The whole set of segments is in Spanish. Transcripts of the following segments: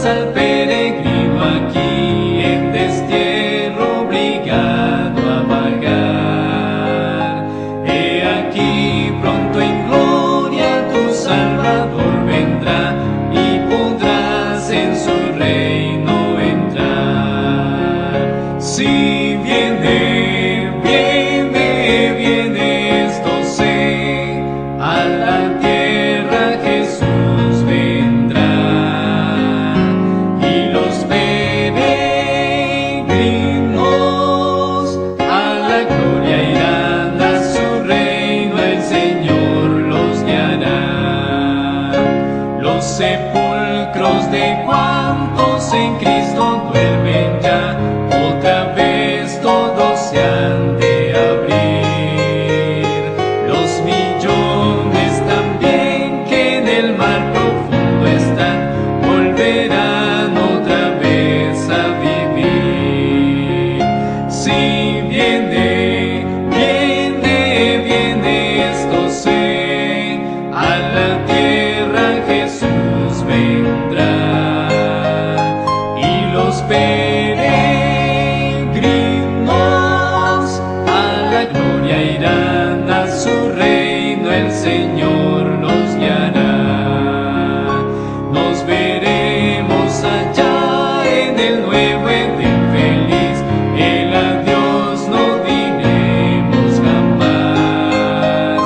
al peregrino aquí en destierro obligado a vagar. He aquí pronto en gloria tu Salvador vendrá y podrás en su reino entrar. Si viene, viene, viene, esto sé, a la tierra Jesús vendrá. Y los peregrinos a la gloria irán, a su reino el Señor los guiará. Los sepulcros de cuantos en Cristo duermen ya, otra vez todos se han de abrir. Los millones también que en el mar profundo están, volverán otra vez a vivir. Si viene, viene, viene, esto sé, a la tierra Jesús vendrá. Y los peregrinos a la gloria irán, a su reino el Señor los guiará. Nos veremos allá en el nuevo Edén feliz, el adiós no diremos jamás,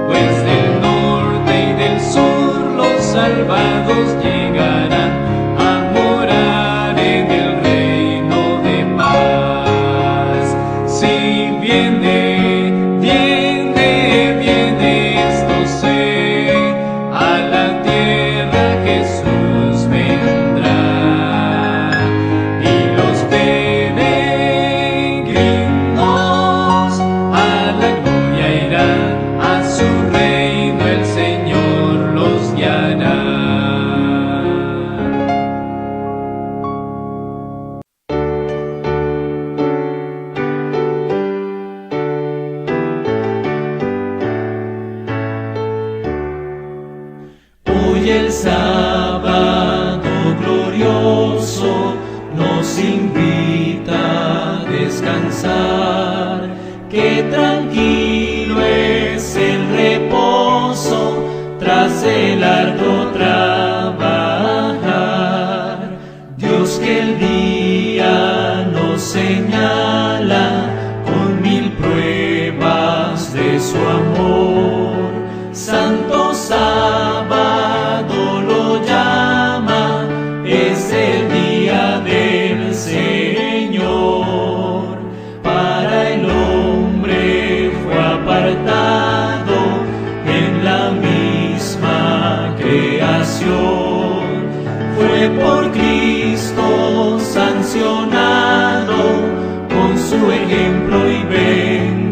pues del norte y del sur los salvados llegarán a morar en el reino de paz. Si viene, viene, viene, esto sé, a la tierra Jesús vendrá. Y los peregrinos a la gloria irán, a su reino el Señor los guiará. Hoy el sábado glorioso nos invita a descansar, que tranquilo es el reposo tras el arduo trabajar. Dios que el día nos señala con 1000 pruebas de su amor, santo sábado lo llama, es el día del Señor. Para el hombre fue apartado en la misma creación, fue por Cristo sancionado con su ejemplo y bendición.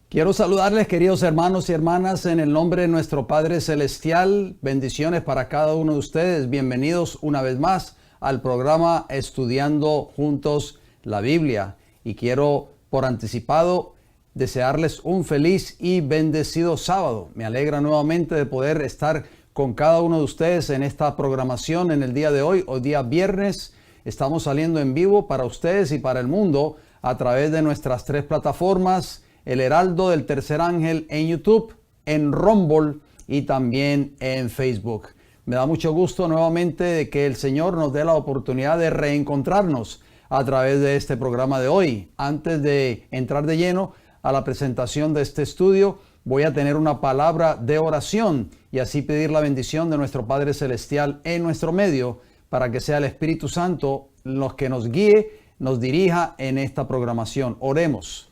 Quiero saludarles, queridos hermanos y hermanas, en el nombre de nuestro Padre Celestial. Bendiciones para cada uno de ustedes. Bienvenidos una vez más al programa Estudiando Juntos la Biblia. Y quiero, por anticipado, desearles un feliz y bendecido sábado. Me alegra nuevamente de poder estar con cada uno de ustedes en esta programación en el día de hoy. Hoy día viernes estamos saliendo en vivo para ustedes y para el mundo a través de nuestras 3 plataformas: El Heraldo del Tercer Ángel en YouTube, en Rumble y también en Facebook. Me da mucho gusto nuevamente de que el Señor nos dé la oportunidad de reencontrarnos a través de este programa de hoy. Antes de entrar de lleno a la presentación de este estudio, voy a tener una palabra de oración y así pedir la bendición de nuestro Padre Celestial en nuestro medio, para que sea el Espíritu Santo los que nos guíe, nos dirija en esta programación. Oremos.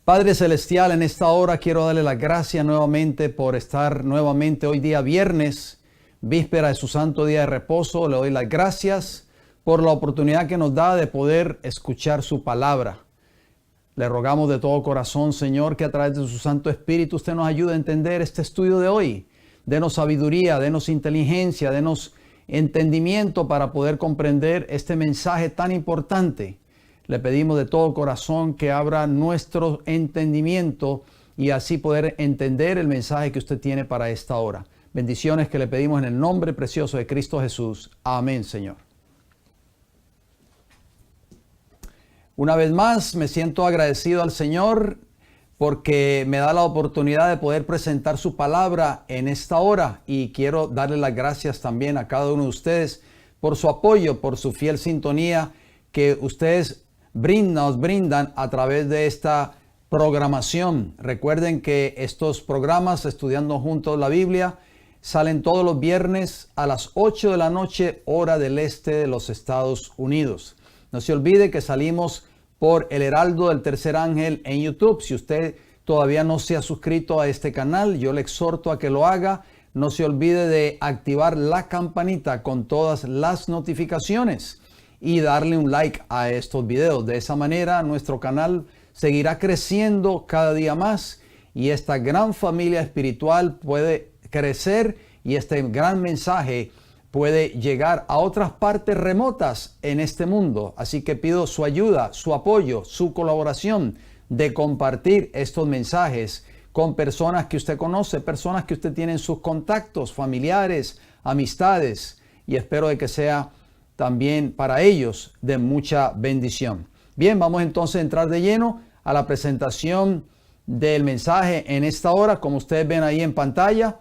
Padre Celestial, en esta hora quiero darle las gracias nuevamente por estar nuevamente hoy día viernes, víspera de su santo día de reposo. Le doy las gracias por la oportunidad que nos da de poder escuchar su palabra. Le rogamos de todo corazón, Señor, que a través de su Santo Espíritu usted nos ayude a entender este estudio de hoy. Denos sabiduría, denos inteligencia, denos entendimiento para poder comprender este mensaje tan importante. Le pedimos de todo corazón que abra nuestro entendimiento y así poder entender el mensaje que usted tiene para esta hora. Bendiciones que le pedimos en el nombre precioso de Cristo Jesús. Amén, Señor. Una vez más, me siento agradecido al Señor porque me da la oportunidad de poder presentar su palabra en esta hora, y quiero darle las gracias también a cada uno de ustedes por su apoyo, por su fiel sintonía que ustedes nos brindan a través de esta programación. Recuerden que estos programas, Estudiando Juntos la Biblia, salen todos los viernes a las 8 de la noche, hora del este de los Estados Unidos. No se olvide que salimos por El Heraldo del Tercer Ángel en YouTube. Si usted todavía no se ha suscrito a este canal, yo le exhorto a que lo haga. No se olvide de activar la campanita con todas las notificaciones y darle un like a estos videos. De esa manera nuestro canal seguirá creciendo cada día más y esta gran familia espiritual puede crecer y este gran mensaje puede llegar a otras partes remotas en este mundo. Así que pido su ayuda, su apoyo, su colaboración de compartir estos mensajes con personas que usted conoce, personas que usted tiene en sus contactos, familiares, amistades, y espero de que sea también para ellos de mucha bendición. Bien, vamos entonces a entrar de lleno a la presentación del mensaje en esta hora. Como ustedes ven ahí en pantalla,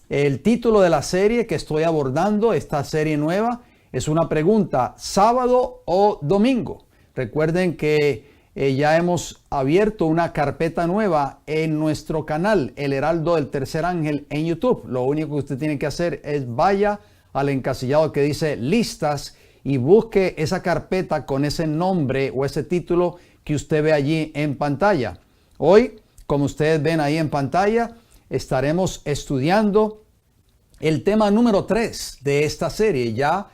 el título de la serie que estoy abordando, esta serie nueva, es una pregunta: ¿sábado o domingo? Recuerden que ya hemos abierto una carpeta nueva en nuestro canal, El Heraldo del Tercer Ángel en YouTube. Lo único que usted tiene que hacer es vaya al encasillado que dice listas y busque esa carpeta con ese nombre o ese título que usted ve allí en pantalla. Hoy, como ustedes ven ahí en pantalla, estaremos estudiando el tema número 3 de esta serie. Ya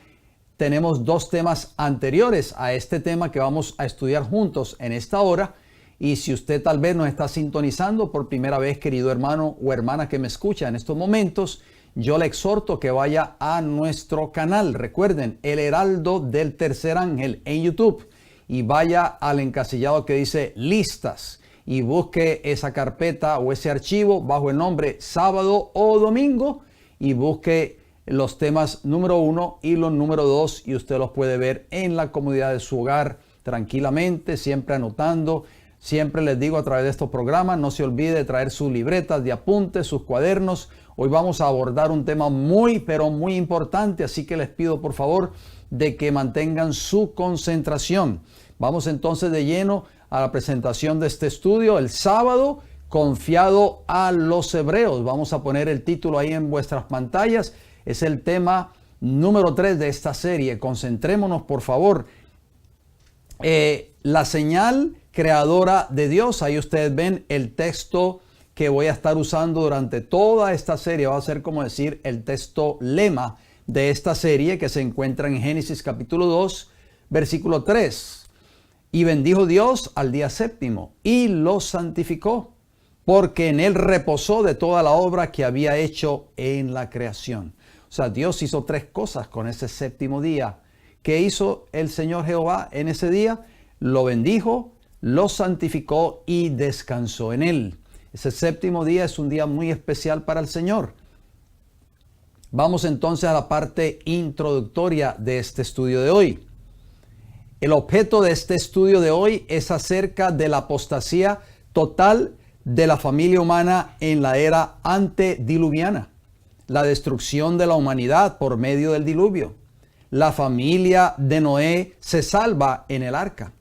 tenemos 2 temas anteriores a este tema que vamos a estudiar juntos en esta hora. Y si usted tal vez nos está sintonizando por primera vez, querido hermano o hermana que me escucha en estos momentos, yo le exhorto que vaya a nuestro canal. Recuerden, El Heraldo del Tercer Ángel en YouTube, y vaya al encasillado que dice listas y busque esa carpeta o ese archivo bajo el nombre sábado o domingo y busque los temas número 1 y los número 2 y usted los puede ver en la comodidad de su hogar tranquilamente, siempre anotando. Siempre les digo a través de estos programas, no se olvide de traer sus libretas de apuntes, sus cuadernos. Hoy vamos a abordar un tema muy, pero muy importante, así que les pido por favor de que mantengan su concentración. Vamos entonces de lleno a la presentación de este estudio. El sábado, confiado a los hebreos. Vamos a poner el título ahí en vuestras pantallas. Es el tema número 3 de esta serie. Concentrémonos, por favor. La señal creadora de Dios. Ahí ustedes ven el texto que voy a estar usando durante toda esta serie. Va a ser como decir el texto lema de esta serie, que se encuentra en Génesis capítulo 2, versículo 3. Y bendijo Dios al día séptimo y lo santificó, porque en él reposó de toda la obra que había hecho en la creación. O sea, Dios hizo 3 cosas con ese séptimo día. ¿Qué hizo el Señor Jehová en ese día? Lo bendijo, lo santificó y descansó en él. Ese séptimo día es un día muy especial para el Señor. Vamos entonces a la parte introductoria de este estudio de hoy. El objeto de este estudio de hoy es acerca de la apostasía total de la familia humana en la era antediluviana, la destrucción de la humanidad por medio del diluvio. La familia de Noé se salva en el arca.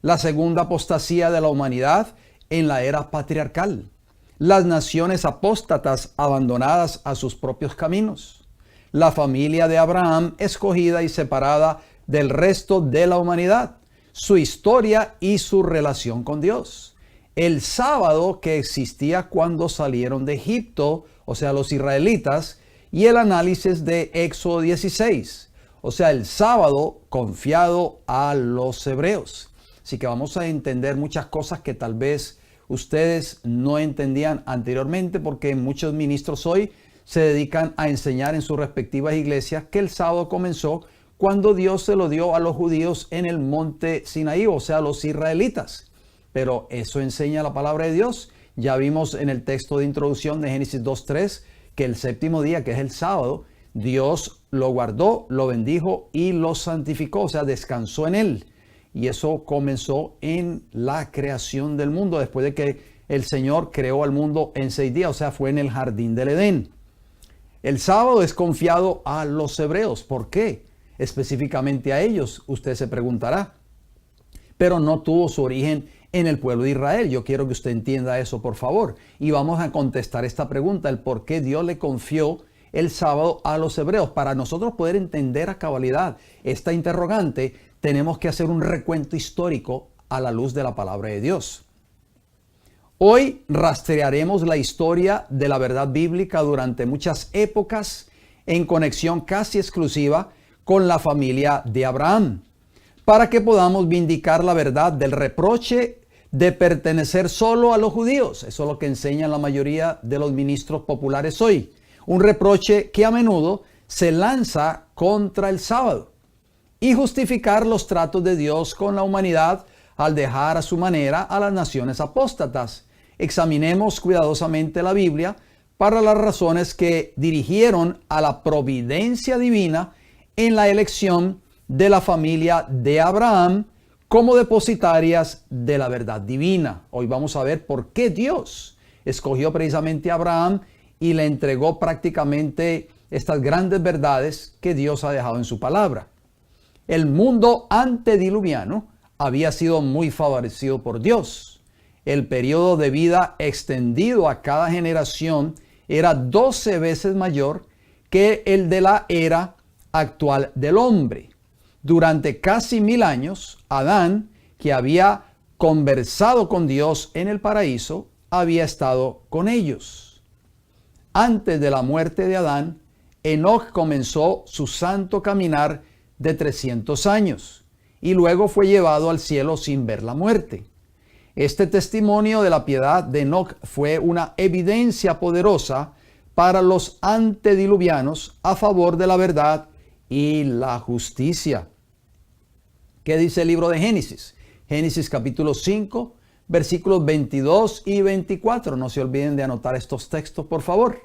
La segunda apostasía de la humanidad en la era patriarcal. Las naciones apóstatas abandonadas a sus propios caminos. La familia de Abraham escogida y separada del resto de la humanidad. Su historia y su relación con Dios. El sábado que existía cuando salieron de Egipto, o sea, los israelitas, y el análisis de Éxodo 16, o sea, el sábado confiado a los hebreos. Así que vamos a entender muchas cosas que tal vez ustedes no entendían anteriormente, porque muchos ministros hoy se dedican a enseñar en sus respectivas iglesias que el sábado comenzó cuando Dios se lo dio a los judíos en el monte Sinaí, o sea, los israelitas. Pero eso enseña la palabra de Dios. Ya vimos en el texto de introducción de Génesis 2:3 que el séptimo día, que es el sábado, Dios lo guardó, lo bendijo y lo santificó, o sea, descansó en él. Y eso comenzó en la creación del mundo, después de que el Señor creó al mundo en 6 días, o sea, fue en el jardín del Edén. El sábado es confiado a los hebreos. ¿Por qué? Específicamente a ellos, usted se preguntará. Pero no tuvo su origen en el pueblo de Israel. Yo quiero que usted entienda eso, por favor. Y vamos a contestar esta pregunta, el por qué Dios le confió el sábado a los hebreos. Para nosotros poder entender a cabalidad esta interrogante, tenemos que hacer un recuento histórico a la luz de la palabra de Dios. Hoy rastrearemos la historia de la verdad bíblica durante muchas épocas en conexión casi exclusiva con la familia de Abraham, para que podamos vindicar la verdad del reproche de pertenecer solo a los judíos. Eso es lo que enseñan la mayoría de los ministros populares hoy. Un reproche que a menudo se lanza contra el sábado. Y justificar los tratos de Dios con la humanidad al dejar a su manera a las naciones apóstatas. Examinemos cuidadosamente la Biblia para las razones que dirigieron a la providencia divina en la elección de la familia de Abraham como depositarias de la verdad divina. Hoy vamos a ver por qué Dios escogió precisamente a Abraham y le entregó prácticamente estas grandes verdades que Dios ha dejado en su palabra. El mundo antediluviano había sido muy favorecido por Dios. El periodo de vida extendido a cada generación era 12 veces mayor que el de la era actual del hombre. Durante casi 1000 años, Adán, que había conversado con Dios en el paraíso, había estado con ellos. Antes de la muerte de Adán, Enoc comenzó su santo caminar de 300 años y luego fue llevado al cielo sin ver la muerte. Este testimonio de la piedad de Enoc fue una evidencia poderosa para los antediluvianos a favor de la verdad y la justicia. ¿Qué dice el libro de Génesis? Génesis capítulo 5, versículos 22 y 24. No se olviden de anotar estos textos, por favor.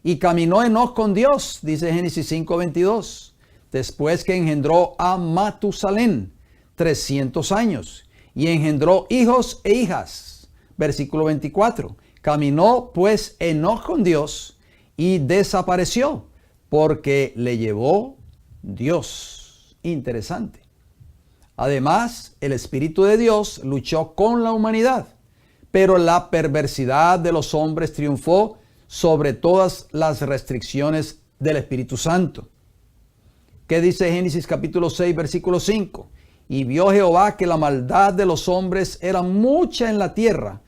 Y caminó Enoc con Dios, dice Génesis 5, 22. Después que engendró a Matusalén, 300 años, y engendró hijos e hijas. Versículo 24. Caminó pues Enoc con Dios y desapareció, porque le llevó Dios. Interesante. Además, el Espíritu de Dios luchó con la humanidad, pero la perversidad de los hombres triunfó sobre todas las restricciones del Espíritu Santo. ¿Qué dice Génesis capítulo 6, versículo 5? Y vio Jehová que la maldad de los hombres era mucha en la tierra,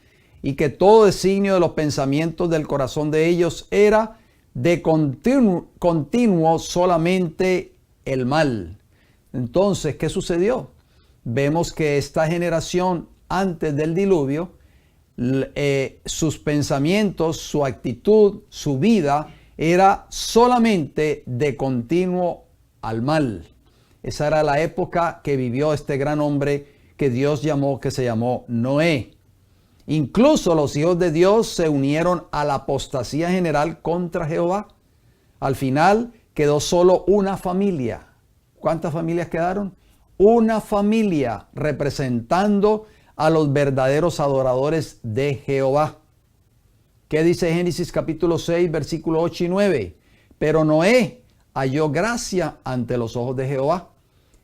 y que todo designio de los pensamientos del corazón de ellos era de continuo solamente el mal. Entonces, ¿qué sucedió? Vemos que esta generación antes del diluvio, sus pensamientos, su actitud, su vida era solamente de continuo al mal. Esa era la época que vivió este gran hombre que Dios llamó, que se llamó Noé. Incluso los hijos de Dios se unieron a la apostasía general contra Jehová. Al final quedó solo una familia. ¿Cuántas familias quedaron? Una familia representando a los verdaderos adoradores de Jehová. ¿Qué dice Génesis capítulo 6, versículo 8 y 9? Pero Noé halló gracia ante los ojos de Jehová.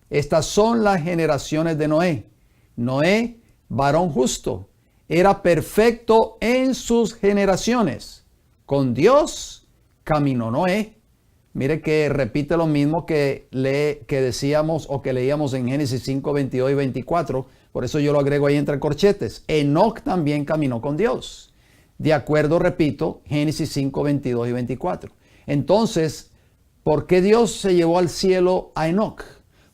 Estas son las generaciones de Noé. Noé, varón justo, era perfecto en sus generaciones. Con Dios caminó Noé. Mire que repite lo mismo que decíamos o que leíamos en Génesis 5, 22 y 24. Por eso yo lo agrego ahí entre corchetes. Enoc también caminó con Dios. De acuerdo, repito, Génesis 5, 22 y 24. Entonces, ¿por qué Dios se llevó al cielo a Enoc?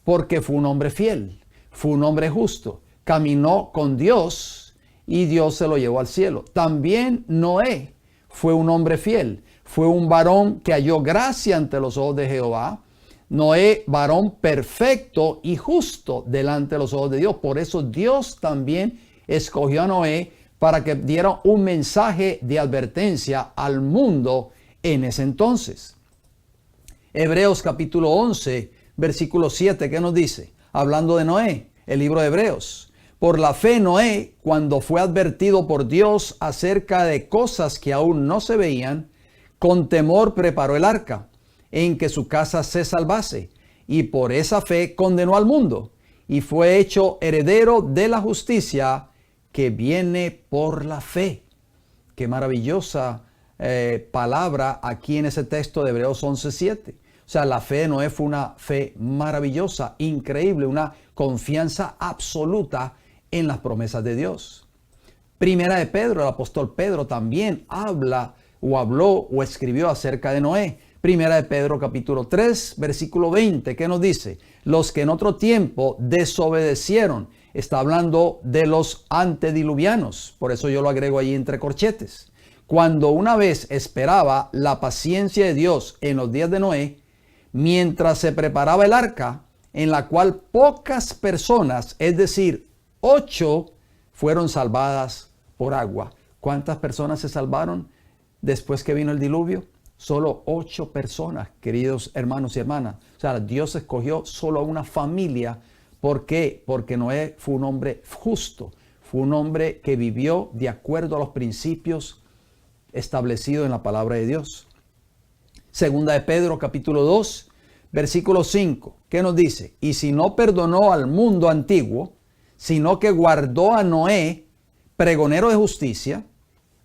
Porque fue un hombre fiel, fue un hombre justo, caminó con Dios y Dios se lo llevó al cielo. También Noé fue un hombre fiel, fue un varón que halló gracia ante los ojos de Jehová. Noé, varón perfecto y justo delante de los ojos de Dios. Por eso Dios también escogió a Noé para que diera un mensaje de advertencia al mundo en ese entonces. Hebreos capítulo 11, versículo 7, ¿qué nos dice? Hablando de Noé, el libro de Hebreos. Por la fe Noé, cuando fue advertido por Dios acerca de cosas que aún no se veían, con temor preparó el arca, en que su casa se salvase, y por esa fe condenó al mundo, y fue hecho heredero de la justicia que viene por la fe. Qué maravillosa palabra aquí en ese texto de Hebreos 11:7. O sea, la fe de Noé fue una fe maravillosa, increíble, una confianza absoluta en las promesas de Dios. Primera de Pedro, el apóstol Pedro también habló o escribió acerca de Noé. Primera de Pedro capítulo 3, versículo 20, ¿qué nos dice? Los que en otro tiempo desobedecieron. Está hablando de los antediluvianos. Por eso yo lo agrego allí entre corchetes. Cuando una vez esperaba la paciencia de Dios en los días de Noé, mientras se preparaba el arca, en la cual pocas personas, es decir, 8, fueron salvadas por agua. ¿Cuántas personas se salvaron después que vino el diluvio? Solo 8 personas, queridos hermanos y hermanas. O sea, Dios escogió solo a una familia. ¿Por qué? Porque Noé fue un hombre justo. Fue un hombre que vivió de acuerdo a los principios establecidos en la palabra de Dios. Segunda de Pedro, capítulo 2, versículo 5. ¿Qué nos dice? Y si no perdonó al mundo antiguo, sino que guardó a Noé, pregonero de justicia.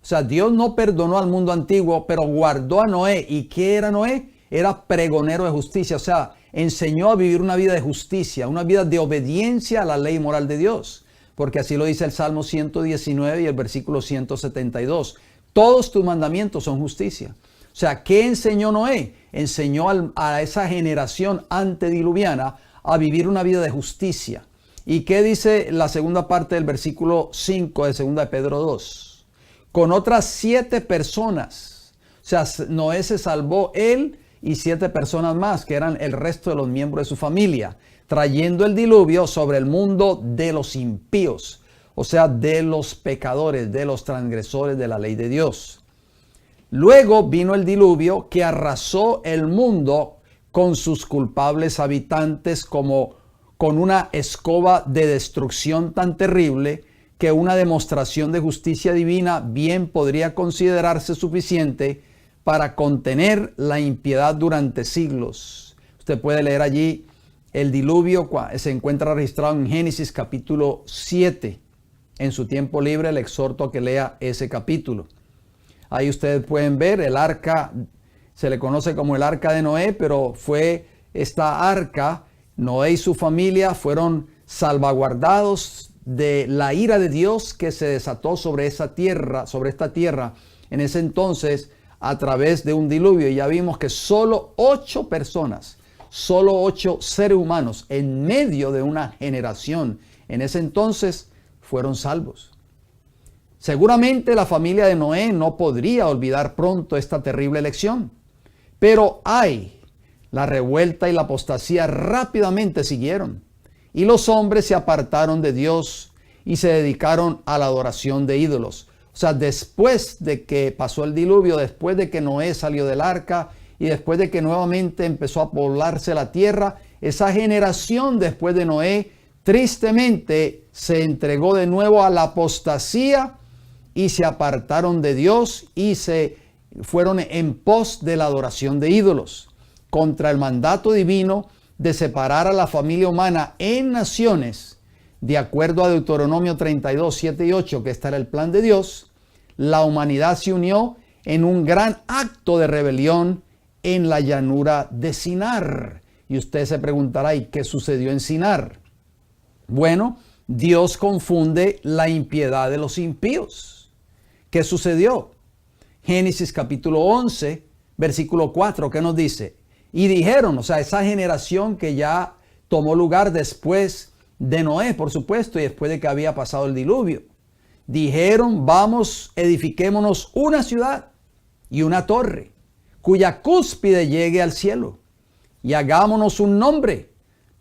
O sea, Dios no perdonó al mundo antiguo, pero guardó a Noé. ¿Y qué era Noé? Era pregonero de justicia. O sea, enseñó a vivir una vida de justicia, una vida de obediencia a la ley moral de Dios. Porque así lo dice el Salmo 119 y el versículo 172. Todos tus mandamientos son justicia. O sea, ¿qué enseñó Noé? Enseñó a esa generación antediluviana a vivir una vida de justicia. ¿Y qué dice la segunda parte del versículo 5 de 2 de Pedro 2? Con otras 7 personas. O sea, Noé se salvó él y 7 personas más, que eran el resto de los miembros de su familia, trayendo el diluvio sobre el mundo de los impíos. O sea, de los pecadores, de los transgresores de la ley de Dios. Luego vino el diluvio que arrasó el mundo con sus culpables habitantes como con una escoba de destrucción tan terrible que una demostración de justicia divina bien podría considerarse suficiente para contener la impiedad durante siglos. Usted puede leer allí el diluvio, se encuentra registrado en Génesis capítulo 7. En su tiempo libre le exhorto a que lea ese capítulo. Ahí ustedes pueden ver el arca, se le conoce como el arca de Noé, pero fue esta arca, Noé y su familia fueron salvaguardados de la ira de Dios que se desató sobre esta tierra en ese entonces a través de un diluvio. Y ya vimos que solo 8 personas, solo 8 seres humanos en medio de una generación en ese entonces fueron salvos. Seguramente la familia de Noé no podría olvidar pronto esta terrible lección. Pero la revuelta y la apostasía rápidamente siguieron. Y los hombres se apartaron de Dios y se dedicaron a la adoración de ídolos. O sea, después de que pasó el diluvio, después de que Noé salió del arca y después de que nuevamente empezó a poblarse la tierra, esa generación después de Noé tristemente se entregó de nuevo a la apostasía y se apartaron de Dios y se fueron en pos de la adoración de ídolos, contra el mandato divino de separar a la familia humana en naciones, de acuerdo a Deuteronomio 32, 7 y 8, que este era el plan de Dios. La humanidad se unió en un gran acto de rebelión en la llanura de Sinar. Y usted se preguntará, ¿y qué sucedió en Sinar? Bueno, Dios confunde la impiedad de los impíos. ¿Qué sucedió? Génesis capítulo 11, versículo 4, ¿qué nos dice? Y dijeron, o sea, esa generación que ya tomó lugar después de Noé, por supuesto, y después de que había pasado el diluvio. Dijeron, vamos, edifiquémonos una ciudad y una torre, cuya cúspide llegue al cielo. Y hagámonos un nombre,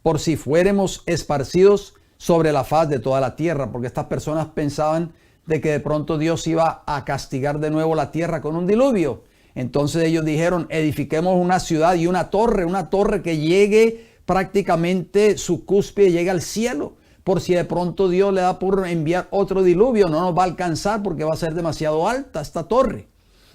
por si fuéramos esparcidos sobre la faz de toda la tierra. Porque estas personas pensaban de que de pronto Dios iba a castigar de nuevo la tierra con un diluvio. Entonces ellos dijeron, edifiquemos una ciudad y una torre que llegue prácticamente, su cúspide llegue al cielo. Por si de pronto Dios le da por enviar otro diluvio, no nos va a alcanzar porque va a ser demasiado alta esta torre.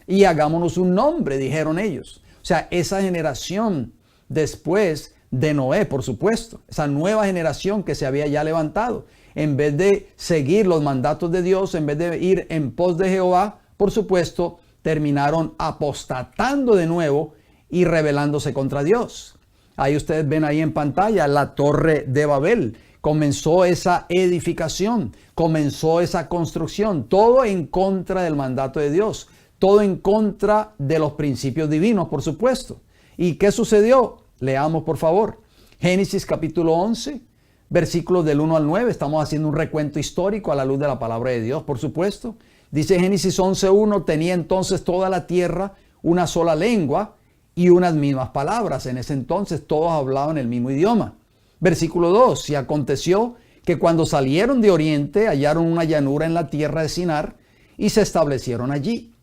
Y hagámonos un nombre, dijeron ellos. O sea, esa generación después de Noé, por supuesto, esa nueva generación que se había ya levantado, en vez de seguir los mandatos de Dios, en vez de ir en pos de Jehová, por supuesto, terminaron apostatando de nuevo y rebelándose contra Dios. Ahí ustedes ven ahí en pantalla la Torre de Babel. Comenzó esa edificación, comenzó esa construcción, todo en contra del mandato de Dios, todo en contra de los principios divinos, por supuesto. ¿Y qué sucedió? Leamos, por favor. Génesis capítulo 11, versículos del 1 al 9. Estamos haciendo un recuento histórico a la luz de la palabra de Dios, por supuesto. Dice Génesis 11:1, tenía entonces toda la tierra una sola lengua y unas mismas palabras. En ese entonces todos hablaban el mismo idioma. Versículo 2, y aconteció que cuando salieron de oriente hallaron una llanura en la tierra de Sinar y se establecieron allí.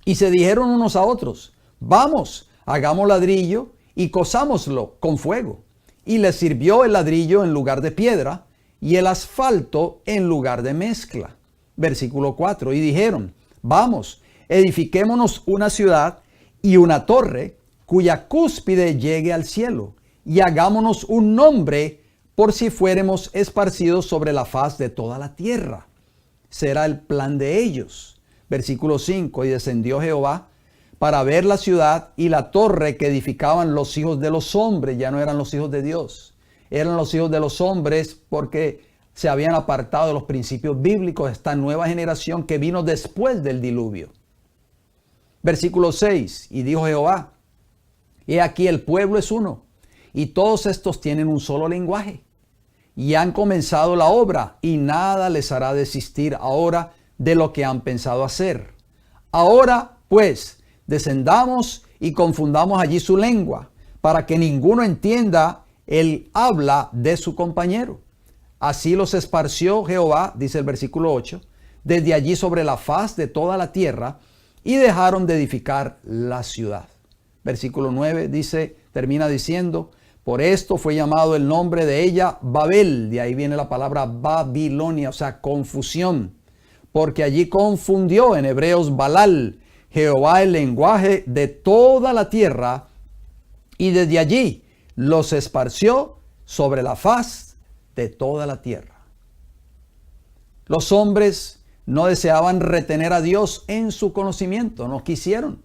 Y se dijeron unos a otros, vamos, hagamos ladrillo y cosámoslo con fuego. Y les sirvió el ladrillo en lugar de piedra y el asfalto en lugar de mezcla. Versículo 4, y dijeron, vamos, edifiquémonos una ciudad y una torre cuya cúspide llegue al cielo, y hagámonos un nombre por si fuéramos esparcidos sobre la faz de toda la tierra. Será el plan de ellos. Versículo 5, y descendió Jehová para ver la ciudad y la torre que edificaban los hijos de los hombres. Ya no eran los hijos de Dios, eran los hijos de los hombres, porque se habían apartado de los principios bíblicos, esta nueva generación que vino después del diluvio. Versículo 6, y dijo Jehová, he aquí el pueblo es uno, y todos estos tienen un solo lenguaje, y han comenzado la obra, y nada les hará desistir ahora de lo que han pensado hacer. Ahora, pues, descendamos y confundamos allí su lengua, para que ninguno entienda el habla de su compañero. Así los esparció Jehová, dice el versículo 8, desde allí sobre la faz de toda la tierra, y dejaron de edificar la ciudad. Versículo 9 dice, termina diciendo, por esto fue llamado el nombre de ella Babel. De ahí viene la palabra Babilonia, o sea, confusión. Porque allí confundió, en hebreos Balal, Jehová el lenguaje de toda la tierra, y desde allí los esparció sobre la faz de toda la tierra. Los hombres no deseaban retener a Dios en su conocimiento, no quisieron.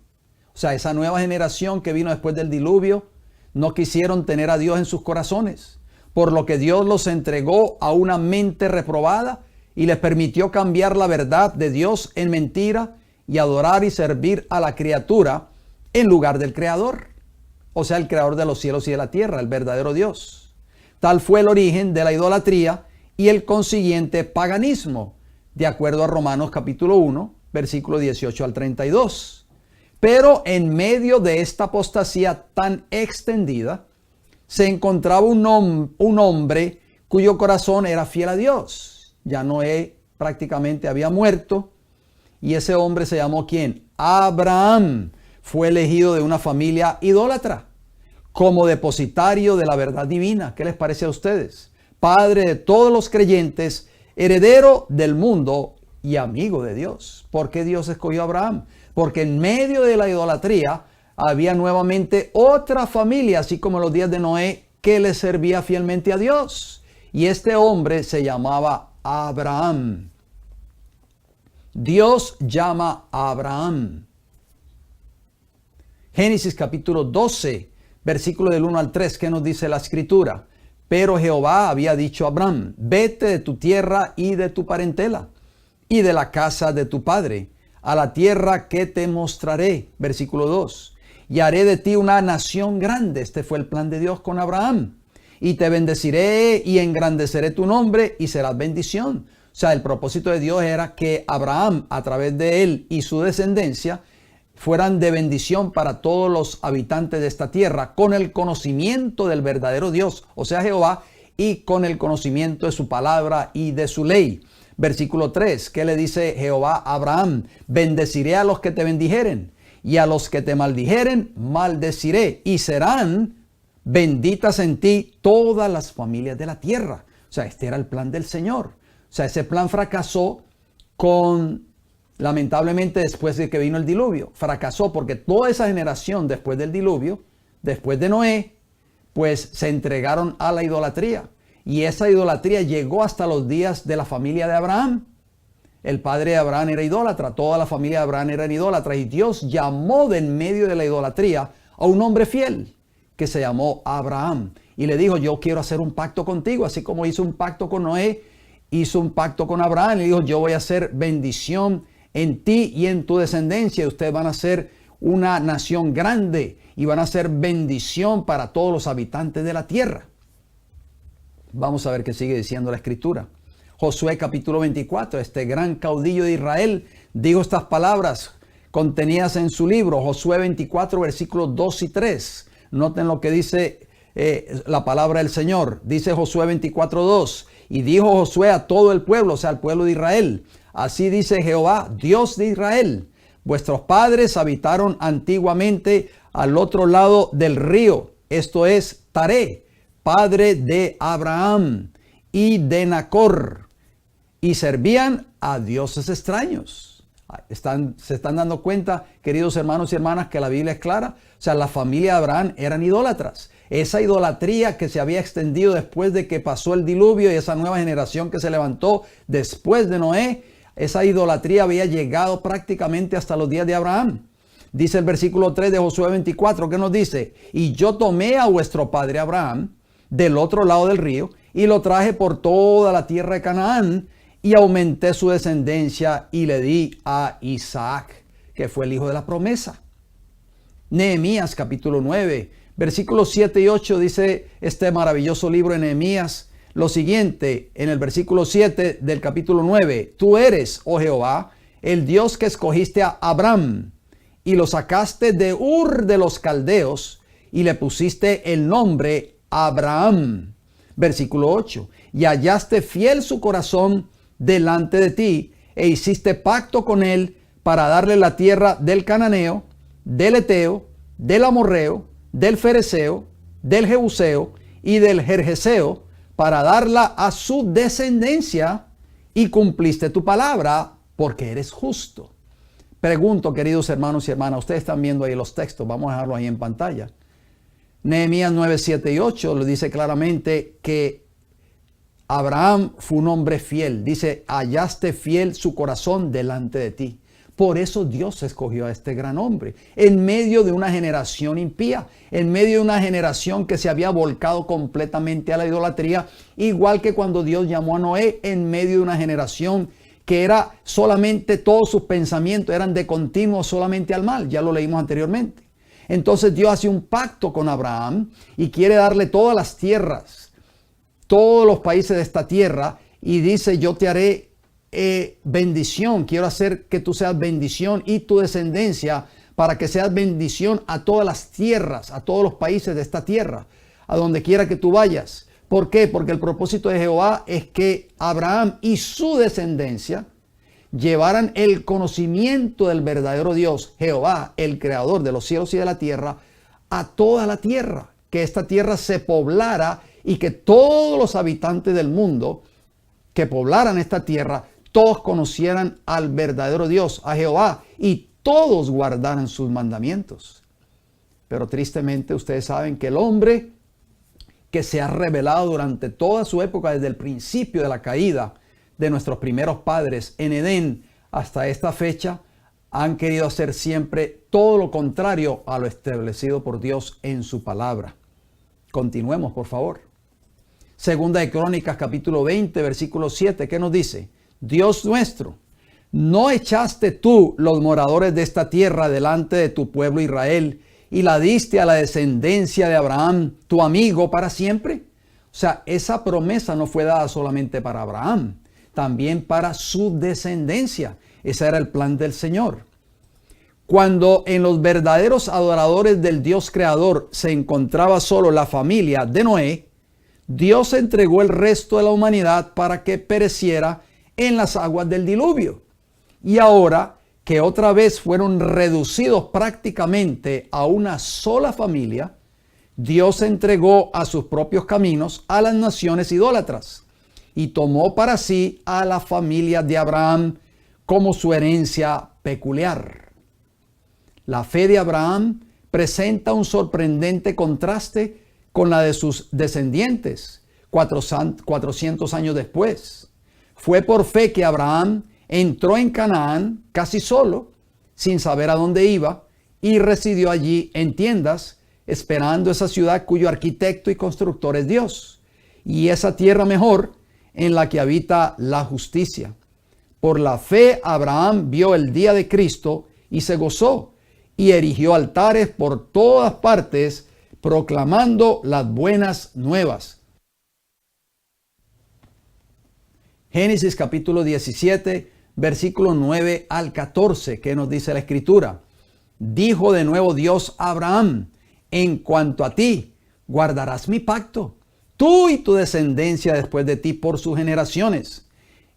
O sea, esa nueva generación que vino después del diluvio, no quisieron tener a Dios en sus corazones, por lo que Dios los entregó a una mente reprobada y les permitió cambiar la verdad de Dios en mentira y adorar y servir a la criatura en lugar del Creador, o sea, el Creador de los cielos y de la tierra, el verdadero Dios. Tal fue el origen de la idolatría y el consiguiente paganismo, de acuerdo a Romanos capítulo 1, versículo 18 al 32. Pero en medio de esta apostasía tan extendida, se encontraba un hombre cuyo corazón era fiel a Dios. Ya Noé prácticamente había muerto, y ese hombre se llamó ¿quién? Abraham. Fue elegido de una familia idólatra como depositario de la verdad divina. ¿Qué les parece a ustedes? Padre de todos los creyentes, heredero del mundo y amigo de Dios. ¿Por qué Dios escogió a Abraham? Porque en medio de la idolatría había nuevamente otra familia, así como en los días de Noé, que le servía fielmente a Dios. Y este hombre se llamaba Abraham. Dios llama a Abraham. Génesis capítulo 12, versículo del 1 al 3, ¿qué nos dice la escritura? Pero Jehová había dicho a Abraham, vete de tu tierra y de tu parentela y de la casa de tu padre, a la tierra que te mostraré. Versículo 2. Y haré de ti una nación grande. Este fue el plan de Dios con Abraham. Y te bendeciré y engrandeceré tu nombre y serás bendición. O sea, el propósito de Dios era que Abraham, a través de él y su descendencia, fueran de bendición para todos los habitantes de esta tierra, con el conocimiento del verdadero Dios, o sea Jehová, y con el conocimiento de su palabra y de su ley. Versículo 3, ¿qué le dice Jehová a Abraham? Bendeciré a los que te bendijeren, y a los que te maldijeren, maldeciré, y serán benditas en ti todas las familias de la tierra. O sea, este era el plan del Señor. O sea, ese plan fracasó lamentablemente después de que vino el diluvio. Fracasó porque toda esa generación después del diluvio, después de Noé, pues se entregaron a la idolatría. Y esa idolatría llegó hasta los días de la familia de Abraham. El padre de Abraham era idólatra, toda la familia de Abraham era idólatra. Y Dios llamó de en medio de la idolatría a un hombre fiel que se llamó Abraham. Y le dijo, yo quiero hacer un pacto contigo, así como hizo un pacto con Noé, hizo un pacto con Abraham. Le dijo, yo voy a hacer bendición en ti y en tu descendencia. Ustedes van a ser una nación grande y van a ser bendición para todos los habitantes de la tierra. Vamos a ver qué sigue diciendo la Escritura. Josué capítulo 24, este gran caudillo de Israel, dijo estas palabras contenidas en su libro. Josué 24, versículos 2 y 3. Noten lo que dice la palabra del Señor. Dice Josué 24, 2. Y dijo Josué a todo el pueblo, o sea, al pueblo de Israel: así dice Jehová, Dios de Israel: vuestros padres habitaron antiguamente al otro lado del río, esto es Taré, padre de Abraham y de Nacor, y servían a dioses extraños. Se están dando cuenta, queridos hermanos y hermanas, que la Biblia es clara. O sea, la familia de Abraham eran idólatras. Esa idolatría que se había extendido después de que pasó el diluvio y esa nueva generación que se levantó después de Noé, esa idolatría había llegado prácticamente hasta los días de Abraham. Dice el versículo 3 de Josué 24, ¿qué nos dice? Y yo tomé a vuestro padre Abraham del otro lado del río y lo traje por toda la tierra de Canaán y aumenté su descendencia y le di a Isaac, que fue el hijo de la promesa. Nehemías capítulo 9, versículos 7 y 8 dice este maravilloso libro de Nehemías lo siguiente en el versículo 7 del capítulo 9. Tú eres, oh Jehová, el Dios que escogiste a Abraham y lo sacaste de Ur de los Caldeos y le pusiste el nombre Abraham. Versículo 8. Y hallaste fiel su corazón delante de ti e hiciste pacto con él para darle la tierra del Cananeo, del Eteo, del Amorreo, del Fereceo, del Jebuseo y del Gergeseo, para darla a su descendencia, y cumpliste tu palabra porque eres justo. Pregunto, queridos hermanos y hermanas, ustedes están viendo ahí los textos, vamos a dejarlo ahí en pantalla. Nehemías 9, 7 y 8 lo dice claramente que Abraham fue un hombre fiel. Dice, hallaste fiel su corazón delante de ti. Por eso Dios escogió a este gran hombre en medio de una generación impía, en medio de una generación que se había volcado completamente a la idolatría, igual que cuando Dios llamó a Noé en medio de una generación que era solamente, todos sus pensamientos eran de continuo solamente al mal. Ya lo leímos anteriormente. Entonces Dios hace un pacto con Abraham y quiere darle todas las tierras, todos los países de esta tierra, y dice, yo te haré bendición, quiero hacer que tú seas bendición y tu descendencia, para que seas bendición a todas las tierras, a todos los países de esta tierra, a donde quiera que tú vayas. ¿Por qué? Porque el propósito de Jehová es que Abraham y su descendencia llevaran el conocimiento del verdadero Dios, Jehová, el creador de los cielos y de la tierra, a toda la tierra, que esta tierra se poblara y que todos los habitantes del mundo que poblaran esta tierra, todos conocieran al verdadero Dios, a Jehová, y todos guardaran sus mandamientos. Pero tristemente ustedes saben que el hombre que se ha revelado durante toda su época, desde el principio de la caída de nuestros primeros padres en Edén hasta esta fecha, han querido hacer siempre todo lo contrario a lo establecido por Dios en su palabra. Continuemos, por favor. Segunda de Crónicas, capítulo 20, versículo 7, ¿qué nos dice? Dios nuestro, ¿no echaste tú los moradores de esta tierra delante de tu pueblo Israel y la diste a la descendencia de Abraham, tu amigo, para siempre? O sea, esa promesa no fue dada solamente para Abraham, también para su descendencia. Ese era el plan del Señor. Cuando en los verdaderos adoradores del Dios creador se encontraba solo la familia de Noé, Dios entregó el resto de la humanidad para que pereciera en las aguas del diluvio. Y ahora que otra vez fueron reducidos prácticamente a una sola familia, Dios entregó a sus propios caminos a las naciones idólatras y tomó para sí a la familia de Abraham como su herencia peculiar. La fe de Abraham presenta un sorprendente contraste con la de sus descendientes 400 años después. Fue por fe que Abraham entró en Canaán casi solo, sin saber a dónde iba, y residió allí en tiendas, esperando esa ciudad cuyo arquitecto y constructor es Dios, y esa tierra mejor en la que habita la justicia. Por la fe Abraham vio el día de Cristo y se gozó, y erigió altares por todas partes, proclamando las buenas nuevas. Génesis capítulo 17, versículo 9 al 14, ¿qué nos dice la Escritura? Dijo de nuevo Dios a Abraham: en cuanto a ti, guardarás mi pacto, tú y tu descendencia después de ti por sus generaciones.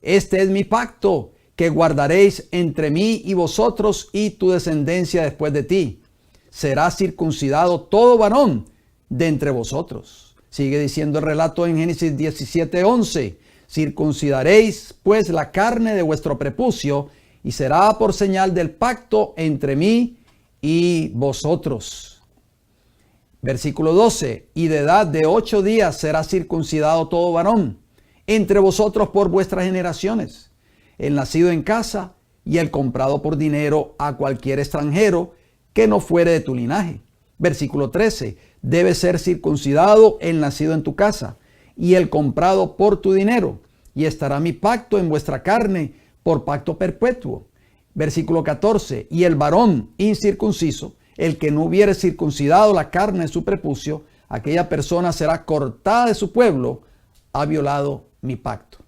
Este es mi pacto que guardaréis entre mí y vosotros y tu descendencia después de ti. Será circuncidado todo varón de entre vosotros. Sigue diciendo el relato en Génesis 17:11. Circuncidaréis pues la carne de vuestro prepucio, y será por señal del pacto entre mí y vosotros. Versículo 12. Y de edad de 8 días será circuncidado todo varón entre vosotros por vuestras generaciones, el nacido en casa y el comprado por dinero a cualquier extranjero que no fuere de tu linaje. Versículo 13. Debe ser circuncidado el nacido en tu casa y el comprado por tu dinero, y estará mi pacto en vuestra carne por pacto perpetuo. Versículo 14. Y el varón incircunciso, el que no hubiere circuncidado la carne de su prepucio, aquella persona será cortada de su pueblo, ha violado mi pacto.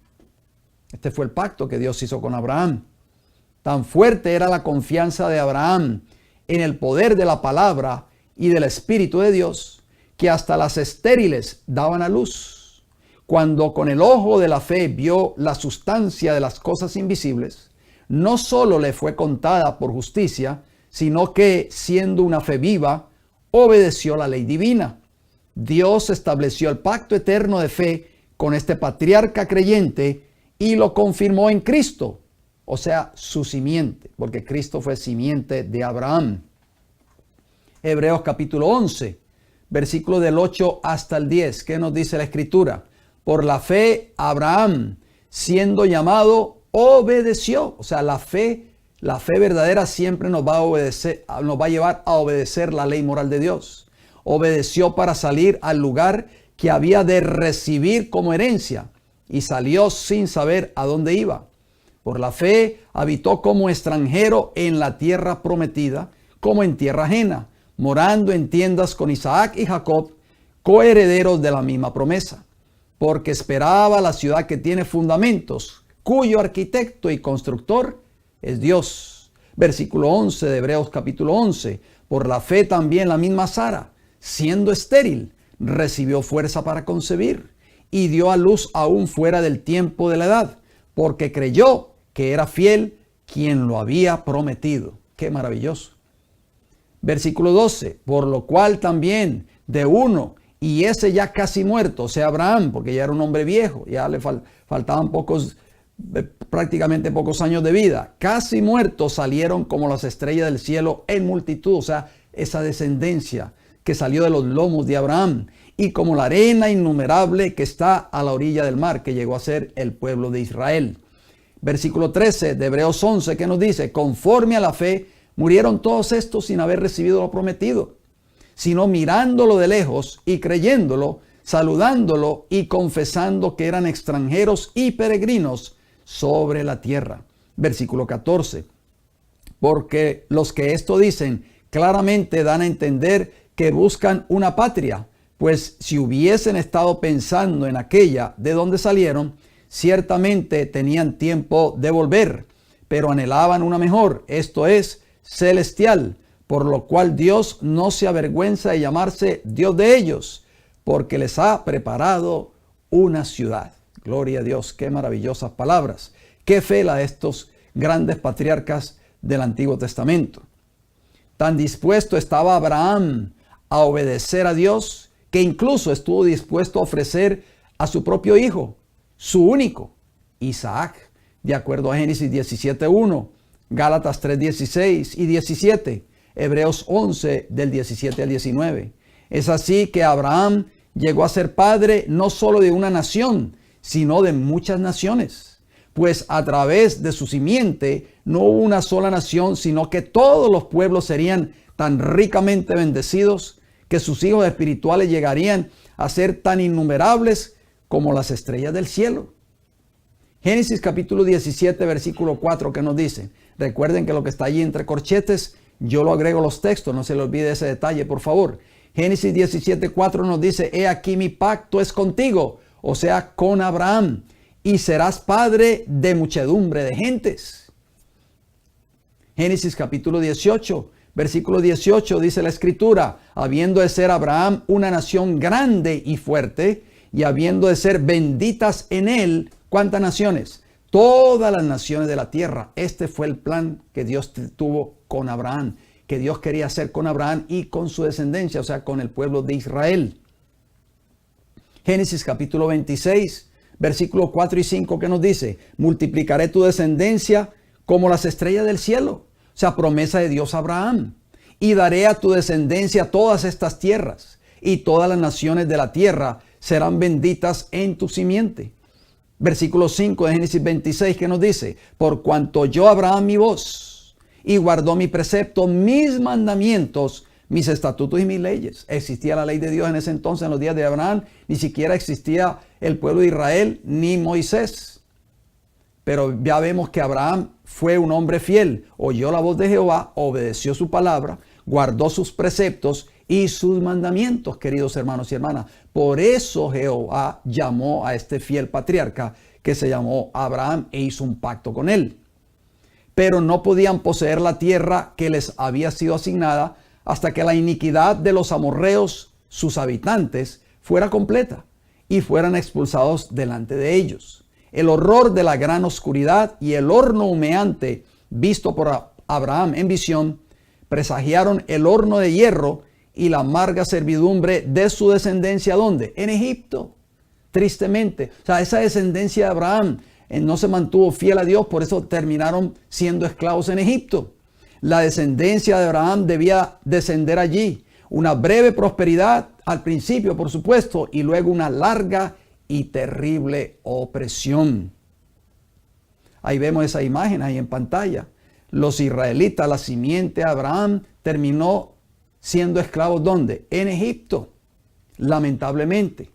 Este fue el pacto que Dios hizo con Abraham. Tan fuerte era la confianza de Abraham en el poder de la palabra y del Espíritu de Dios, que hasta las estériles daban a luz. Cuando con el ojo de la fe vio la sustancia de las cosas invisibles, no solo le fue contada por justicia, sino que, siendo una fe viva, obedeció la ley divina. Dios estableció el pacto eterno de fe con este patriarca creyente y lo confirmó en Cristo, o sea, su simiente, porque Cristo fue simiente de Abraham. Hebreos capítulo 11, versículo del 8 hasta el 10, ¿qué nos dice la Escritura? Por la fe, Abraham, siendo llamado, obedeció. O sea, la fe verdadera siempre nos va a llevar a obedecer la ley moral de Dios. Obedeció para salir al lugar que había de recibir como herencia, y salió sin saber a dónde iba. Por la fe habitó como extranjero en la tierra prometida, como en tierra ajena, morando en tiendas con Isaac y Jacob, coherederos de la misma promesa, porque esperaba la ciudad que tiene fundamentos, cuyo arquitecto y constructor es Dios. Versículo 11 de Hebreos capítulo 11. Por la fe también la misma Sara, siendo estéril, recibió fuerza para concebir y dio a luz aún fuera del tiempo de la edad, porque creyó que era fiel quien lo había prometido. Qué maravilloso. Versículo 12. Por lo cual también de uno, y ese ya casi muerto, o sea Abraham, porque ya era un hombre viejo, ya le faltaban prácticamente pocos años de vida, casi muertos salieron como las estrellas del cielo en multitud, o sea, esa descendencia que salió de los lomos de Abraham, y como la arena innumerable que está a la orilla del mar, que llegó a ser el pueblo de Israel. Versículo 13 de Hebreos 11, que nos dice: conforme a la fe murieron todos estos sin haber recibido lo prometido, sino mirándolo de lejos y creyéndolo, saludándolo y confesando que eran extranjeros y peregrinos sobre la tierra. Versículo 14. Porque los que esto dicen claramente dan a entender que buscan una patria, pues si hubiesen estado pensando en aquella de donde salieron, ciertamente tenían tiempo de volver, pero anhelaban una mejor, esto es, celestial, por lo cual Dios no se avergüenza de llamarse Dios de ellos, porque les ha preparado una ciudad. Gloria a Dios, qué maravillosas palabras. Qué fe la de estos grandes patriarcas del Antiguo Testamento. Tan dispuesto estaba Abraham a obedecer a Dios, que incluso estuvo dispuesto a ofrecer a su propio hijo, su único, Isaac, de acuerdo a Génesis 17:1, Gálatas 3:16 y 17, Hebreos 11 del 17 al 19. Es así que Abraham llegó a ser padre no solo de una nación, sino de muchas naciones. Pues a través de su simiente no hubo una sola nación, sino que todos los pueblos serían tan ricamente bendecidos que sus hijos espirituales llegarían a ser tan innumerables como las estrellas del cielo. Génesis capítulo 17, versículo 4, que nos dice, recuerden que lo que está allí entre corchetes, yo lo agrego a los textos, no se le olvide ese detalle, por favor. Génesis 17, 4 nos dice, he aquí mi pacto es contigo, o sea, con Abraham, y serás padre de muchedumbre de gentes. Génesis capítulo 18, versículo 18 dice la escritura, habiendo de ser Abraham una nación grande y fuerte, y habiendo de ser benditas en él, ¿cuántas naciones? Todas las naciones de la tierra. Este fue el plan que Dios tuvo con Abraham, que Dios quería hacer con Abraham y con su descendencia, o sea, con el pueblo de Israel. Génesis capítulo 26, versículos 4 y 5, que nos dice, multiplicaré tu descendencia como las estrellas del cielo. O sea, promesa de Dios a Abraham. Y daré a tu descendencia todas estas tierras, y todas las naciones de la tierra serán benditas en tu simiente. Versículo 5 de Génesis 26, que nos dice, por cuanto oyó Abraham mi voz, y guardó mi precepto, mis mandamientos, mis estatutos y mis leyes. Existía la ley de Dios en ese entonces, en los días de Abraham. Ni siquiera existía el pueblo de Israel, ni Moisés. Pero ya vemos que Abraham fue un hombre fiel. Oyó la voz de Jehová, obedeció su palabra, guardó sus preceptos y sus mandamientos, queridos hermanos y hermanas. Por eso Jehová llamó a este fiel patriarca, que se llamó Abraham, e hizo un pacto con él. Pero no podían poseer la tierra que les había sido asignada hasta que la iniquidad de los amorreos, sus habitantes, fuera completa y fueran expulsados delante de ellos. El horror de la gran oscuridad y el horno humeante visto por Abraham en visión presagiaron el horno de hierro y la amarga servidumbre de su descendencia. ¿Dónde? En Egipto. Tristemente. O sea, esa descendencia de Abraham no se mantuvo fiel a Dios, por eso terminaron siendo esclavos en Egipto. La descendencia de Abraham debía descender allí. Una breve prosperidad al principio, por supuesto, y luego una larga y terrible opresión. Ahí vemos esa imagen ahí en pantalla. Los israelitas, la simiente de Abraham, terminó siendo esclavos ¿dónde? En Egipto, lamentablemente.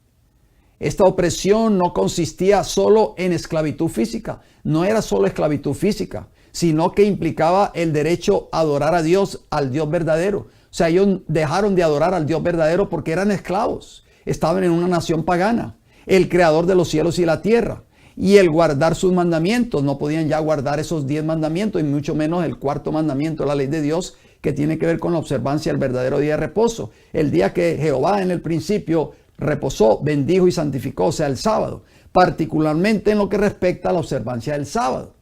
Esta opresión no consistía solo en esclavitud física, no era solo esclavitud física, sino que implicaba el derecho a adorar a Dios, al Dios verdadero. O sea, ellos dejaron de adorar al Dios verdadero porque eran esclavos, estaban en una nación pagana, el creador de los cielos y la tierra, y el guardar sus mandamientos. No podían ya guardar esos 10 mandamientos, y mucho menos el cuarto mandamiento de la ley de Dios, que tiene que ver con la observancia del verdadero día de reposo. El día que Jehová en el principio reposó, bendijo y santificó, o sea, el sábado, particularmente en lo que respecta a la observancia del sábado.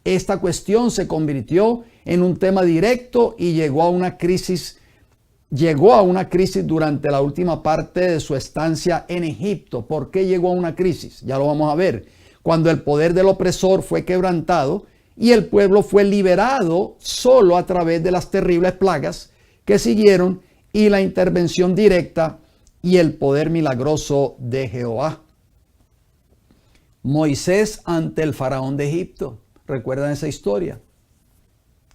Esta cuestión se convirtió en un tema directo y llegó a una crisis durante la última parte de su estancia en Egipto. ¿Por qué llegó a una crisis? Ya lo vamos a ver. Cuando el poder del opresor fue quebrantado y el pueblo fue liberado solo a través de las terribles plagas que siguieron y la intervención directa y el poder milagroso de Jehová. Moisés ante el faraón de Egipto. ¿Recuerdan esa historia?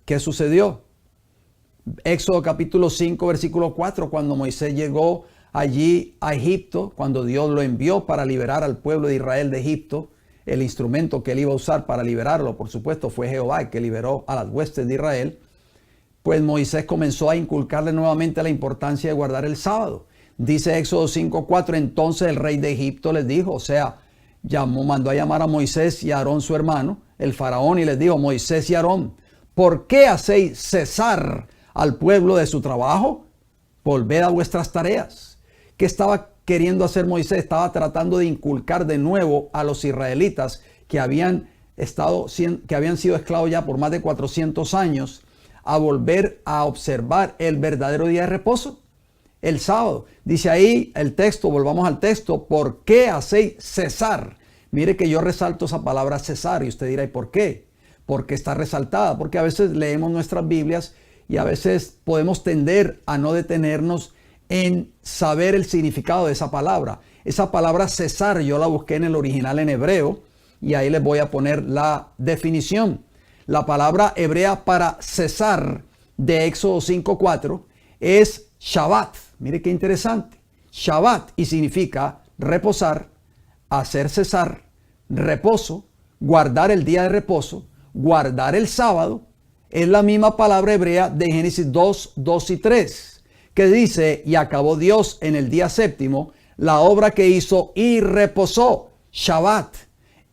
¿Qué sucedió? Éxodo capítulo 5, versículo 4, cuando Moisés llegó allí a Egipto, cuando Dios lo envió para liberar al pueblo de Israel de Egipto, el instrumento que él iba a usar para liberarlo, por supuesto, fue Jehová, el que liberó a las huestes de Israel. Pues Moisés comenzó a inculcarle nuevamente la importancia de guardar el sábado. Dice Éxodo 5:4, entonces el rey de Egipto les dijo, o sea, mandó a llamar a Moisés y a Aarón su hermano, el faraón, y les dijo, Moisés y Aarón, ¿por qué hacéis cesar al pueblo de su trabajo? Volved a vuestras tareas. ¿Qué estaba queriendo hacer Moisés? Estaba tratando de inculcar de nuevo a los israelitas que habían sido esclavos ya por más de 400 años, a volver a observar el verdadero día de reposo, el sábado. Dice ahí el texto, volvamos al texto, ¿por qué hacéis cesar? Mire que yo resalto esa palabra cesar y usted dirá, ¿y por qué? Porque está resaltada, porque a veces leemos nuestras Biblias y a veces podemos tender a no detenernos en saber el significado de esa palabra. Esa palabra cesar yo la busqué en el original en hebreo y ahí les voy a poner la definición. La palabra hebrea para cesar de Éxodo 5:4 es Shabbat. Mire qué interesante. Shabbat y significa reposar, hacer cesar, reposo, guardar el día de reposo, guardar el sábado. Es la misma palabra hebrea de Génesis 2, 2 y 3, que dice, y acabó Dios en el día séptimo la obra que hizo y reposó. Shabbat,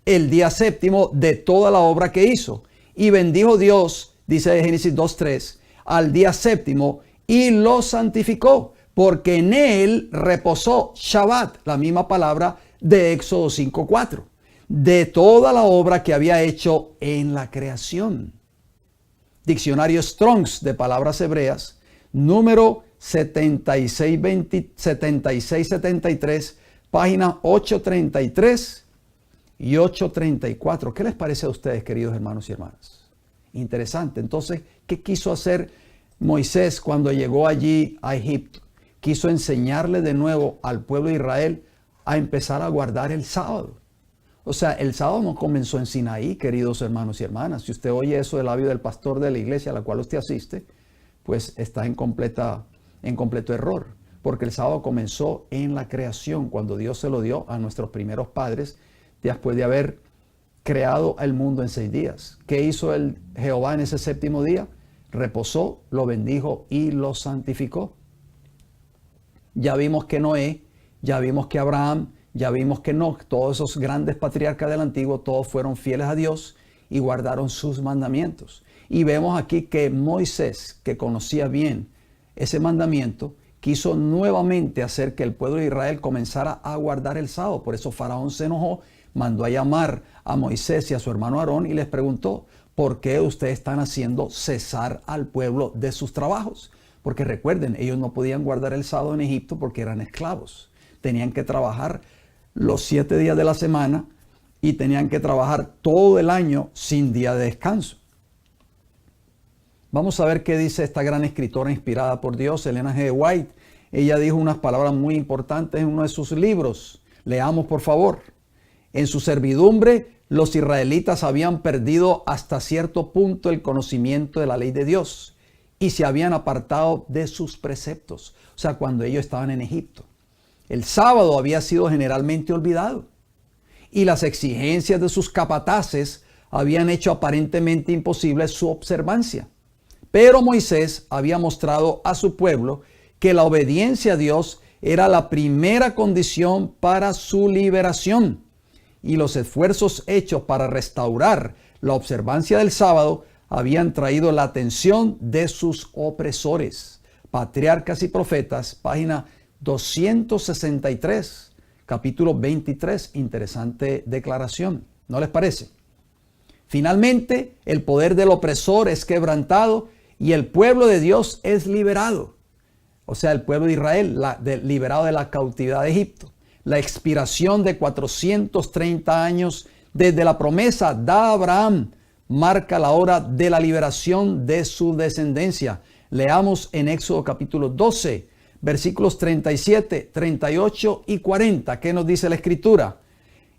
el día séptimo de toda la obra que hizo. Y bendijo Dios, dice Génesis 2, 3, al día séptimo y lo santificó, porque en él reposó. Shabbat, la misma palabra de Éxodo 5, 4, de toda la obra que había hecho en la creación. Diccionario Strong's de palabras hebreas, número 7673, página 833 y 834. ¿Qué les parece a ustedes, queridos hermanos y hermanas? Interesante. Entonces, ¿qué quiso hacer Moisés cuando llegó allí a Egipto? Quiso enseñarle de nuevo al pueblo de Israel a empezar a guardar el sábado. O sea, el sábado no comenzó en Sinaí, queridos hermanos y hermanas. Si usted oye eso del labio del pastor de la iglesia a la cual usted asiste, pues está en completo error. Porque el sábado comenzó en la creación, cuando Dios se lo dio a nuestros primeros padres, después de haber creado el mundo en 6 días. ¿Qué hizo el Jehová en ese séptimo día? Reposó, lo bendijo y lo santificó. Ya vimos que Noé, ya vimos que Abraham, ya vimos que Enoc, todos esos grandes patriarcas del antiguo, todos fueron fieles a Dios y guardaron sus mandamientos. Y vemos aquí que Moisés, que conocía bien ese mandamiento, quiso nuevamente hacer que el pueblo de Israel comenzara a guardar el sábado. Por eso Faraón se enojó, mandó a llamar a Moisés y a su hermano Aarón y les preguntó, ¿por qué ustedes están haciendo cesar al pueblo de sus trabajos? Porque recuerden, ellos no podían guardar el sábado en Egipto porque eran esclavos. Tenían que trabajar los 7 días de la semana y tenían que trabajar todo el año sin día de descanso. Vamos a ver qué dice esta gran escritora inspirada por Dios, Elena G. White. Ella dijo unas palabras muy importantes en uno de sus libros. Leamos, por favor. En su servidumbre, los israelitas habían perdido hasta cierto punto el conocimiento de la ley de Dios y se habían apartado de sus preceptos. O sea, cuando ellos estaban en Egipto. El sábado había sido generalmente olvidado y las exigencias de sus capataces habían hecho aparentemente imposible su observancia. Pero Moisés había mostrado a su pueblo que la obediencia a Dios era la primera condición para su liberación y los esfuerzos hechos para restaurar la observancia del sábado habían traído la atención de sus opresores. Patriarcas y Profetas, página 263, capítulo 23, interesante declaración, ¿no les parece? Finalmente, el poder del opresor es quebrantado y el pueblo de Dios es liberado. O sea, el pueblo de Israel liberado de la cautividad de Egipto. La expiración de 430 años desde la promesa dada a Abraham marca la hora de la liberación de su descendencia. Leamos en Éxodo capítulo 12, versículos 37, 38 y 40. ¿Qué nos dice la Escritura?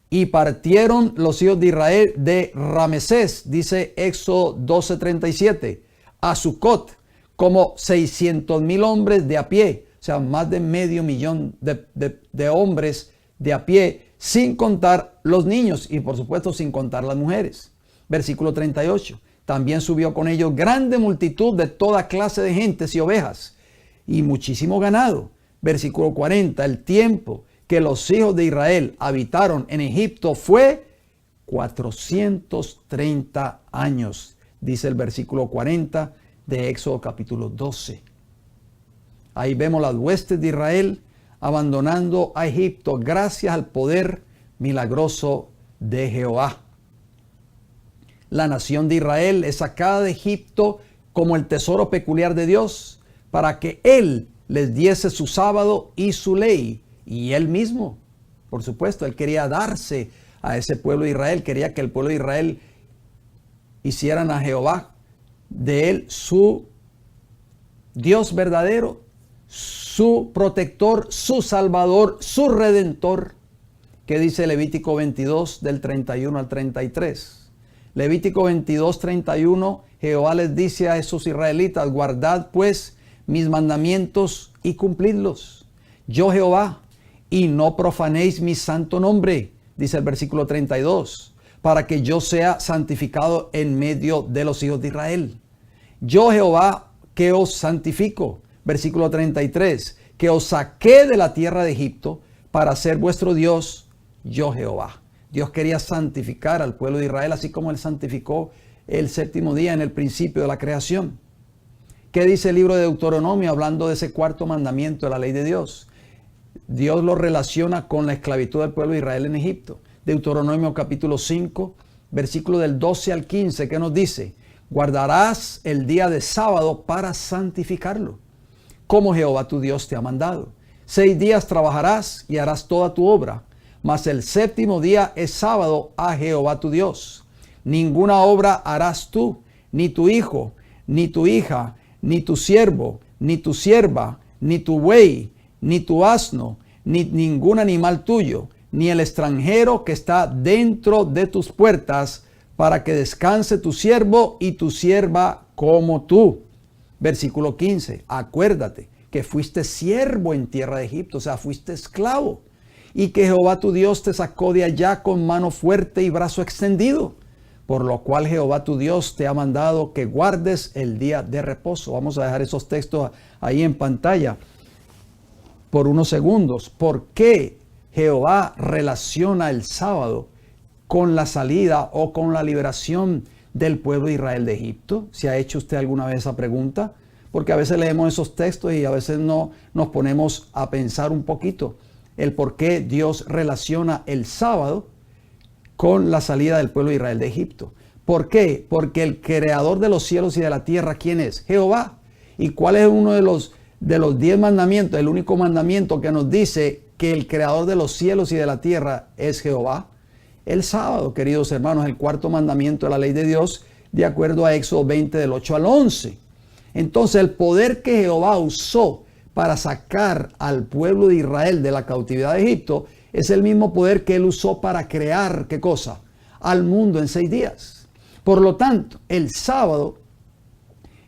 Y partieron los hijos de Israel de Ramesés, dice Éxodo 12:37, a Sucot, como 600,000 hombres de a pie, o sea, más de 500,000 de hombres de a pie, sin contar los niños y por supuesto sin contar las mujeres. Versículo 38, también subió con ellos grande multitud de toda clase de gentes y ovejas y muchísimo ganado. Versículo 40, el tiempo que los hijos de Israel habitaron en Egipto fue 430 años, dice el versículo 40 de Éxodo capítulo 12. Ahí vemos las huestes de Israel abandonando a Egipto gracias al poder milagroso de Jehová. La nación de Israel es sacada de Egipto como el tesoro peculiar de Dios para que Él les diese su sábado y su ley. Y Él mismo, por supuesto, Él quería darse a ese pueblo de Israel, quería que el pueblo de Israel hicieran a Jehová de Él su Dios verdadero, su protector, su salvador, su redentor. ¿Qué dice Levítico 22 del 31 al 33? Levítico 22, 31, Jehová les dice a esos israelitas: guardad pues mis mandamientos y cumplidlos. Yo Jehová, y no profanéis mi santo nombre, dice el versículo 32, para que yo sea santificado en medio de los hijos de Israel. Yo Jehová, que os santifico, versículo 33, que os saqué de la tierra de Egipto para ser vuestro Dios, yo Jehová. Dios quería santificar al pueblo de Israel, así como Él santificó el séptimo día en el principio de la creación. ¿Qué dice el libro de Deuteronomio hablando de ese cuarto mandamiento de la ley de Dios? Dios lo relaciona con la esclavitud del pueblo de Israel en Egipto. Deuteronomio capítulo 5, versículo del 12 al 15, ¿qué nos dice? Guardarás el día de sábado para santificarlo, como Jehová tu Dios te ha mandado. 6 días trabajarás y harás toda tu obra, mas el séptimo día es sábado a Jehová tu Dios. Ninguna obra harás tú, ni tu hijo, ni tu hija, ni tu siervo, ni tu sierva, ni tu buey, ni tu asno, ni ningún animal tuyo, ni el extranjero que está dentro de tus puertas, para que descanse tu siervo y tu sierva como tú. Versículo 15, acuérdate que fuiste siervo en tierra de Egipto, o sea, fuiste esclavo, y que Jehová tu Dios te sacó de allá con mano fuerte y brazo extendido, por lo cual Jehová tu Dios te ha mandado que guardes el día de reposo. Vamos a dejar esos textos ahí en pantalla por unos segundos. ¿Por qué Jehová relaciona el sábado con la salida o con la liberación del pueblo de Israel de Egipto? ¿Se ha hecho usted alguna vez esa pregunta? Porque a veces leemos esos textos y a veces no nos ponemos a pensar un poquito el por qué Dios relaciona el sábado con la salida del pueblo de Israel de Egipto. ¿Por qué? Porque el creador de los cielos y de la tierra, ¿quién es? Jehová. ¿Y cuál es uno de los 10 mandamientos? El único mandamiento que nos dice que el creador de los cielos y de la tierra es Jehová. El sábado, queridos hermanos, el cuarto mandamiento de la ley de Dios, de acuerdo a Éxodo 20 del 8 al 11. Entonces, el poder que Jehová usó para sacar al pueblo de Israel de la cautividad de Egipto es el mismo poder que Él usó para crear, ¿qué cosa? Al mundo en 6 días. Por lo tanto, el sábado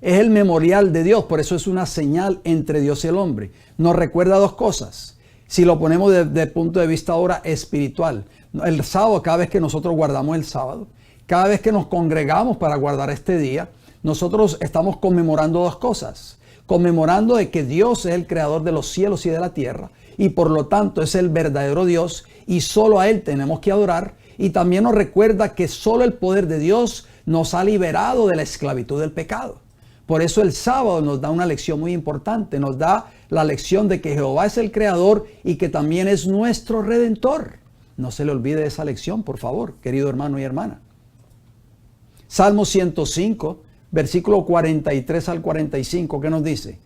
es el memorial de Dios, por eso es una señal entre Dios y el hombre. Nos recuerda 2 cosas. Si lo ponemos desde el punto de vista ahora espiritual, el sábado, cada vez que nosotros guardamos el sábado, cada vez que nos congregamos para guardar este día, nosotros estamos conmemorando 2 cosas. Conmemorando de que Dios es el creador de los cielos y de la tierra, y por lo tanto es el verdadero Dios, y solo a Él tenemos que adorar. Y también nos recuerda que solo el poder de Dios nos ha liberado de la esclavitud del pecado. Por eso el sábado nos da una lección muy importante, nos da la lección de que Jehová es el creador y que también es nuestro redentor. No se le olvide esa lección, por favor, querido hermano y hermana. Salmo 105, versículo 43 al 45, ¿qué nos dice?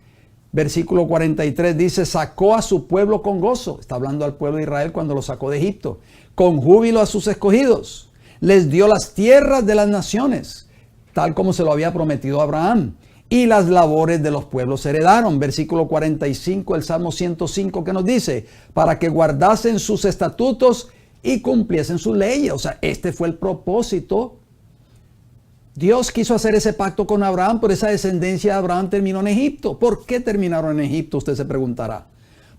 Versículo 43 dice: sacó a su pueblo con gozo. Está hablando al pueblo de Israel cuando lo sacó de Egipto. Con júbilo a sus escogidos. Les dio las tierras de las naciones, tal como se lo había prometido a Abraham. Y las labores de los pueblos heredaron. Versículo 45, el Salmo 105, ¿qué nos dice? Para que guardasen sus estatutos y cumpliesen sus leyes. O sea, este fue el propósito. Dios quiso hacer ese pacto con Abraham, pero esa descendencia de Abraham terminó en Egipto. ¿Por qué terminaron en Egipto? Usted se preguntará.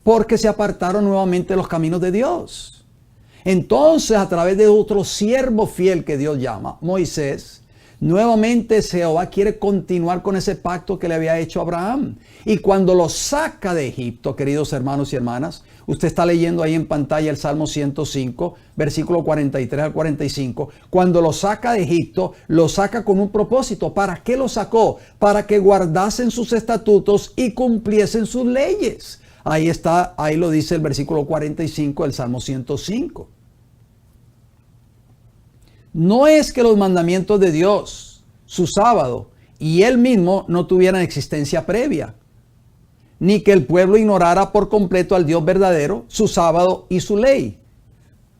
Porque se apartaron nuevamente de los caminos de Dios. Entonces, a través de otro siervo fiel que Dios llama, Moisés, Nuevamente Jehová quiere continuar con ese pacto que le había hecho a Abraham. Y cuando lo saca de Egipto, queridos hermanos y hermanas, usted está leyendo ahí en pantalla el Salmo 105, versículo 43 al 45. Cuando lo saca de Egipto, lo saca con un propósito. ¿Para qué lo sacó? Para que guardasen sus estatutos y cumpliesen sus leyes. Ahí está, ahí lo dice el versículo 45 del Salmo 105. No es que los mandamientos de Dios, su sábado y Él mismo no tuvieran existencia previa, ni que el pueblo ignorara por completo al Dios verdadero, su sábado y su ley,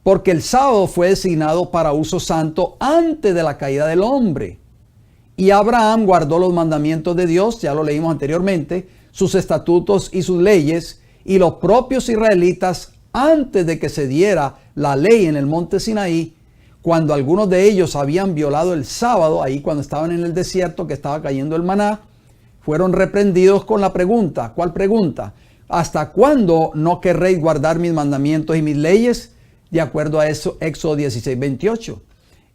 porque el sábado fue designado para uso santo antes de la caída del hombre. Y Abraham guardó los mandamientos de Dios, ya lo leímos anteriormente, sus estatutos y sus leyes, y los propios israelitas, antes de que se diera la ley en el monte Sinaí, cuando algunos de ellos habían violado el sábado, ahí cuando estaban en el desierto que estaba cayendo el maná, fueron reprendidos con la pregunta. ¿Cuál pregunta? ¿Hasta cuándo no querréis guardar mis mandamientos y mis leyes? De acuerdo a eso, Éxodo 16:28.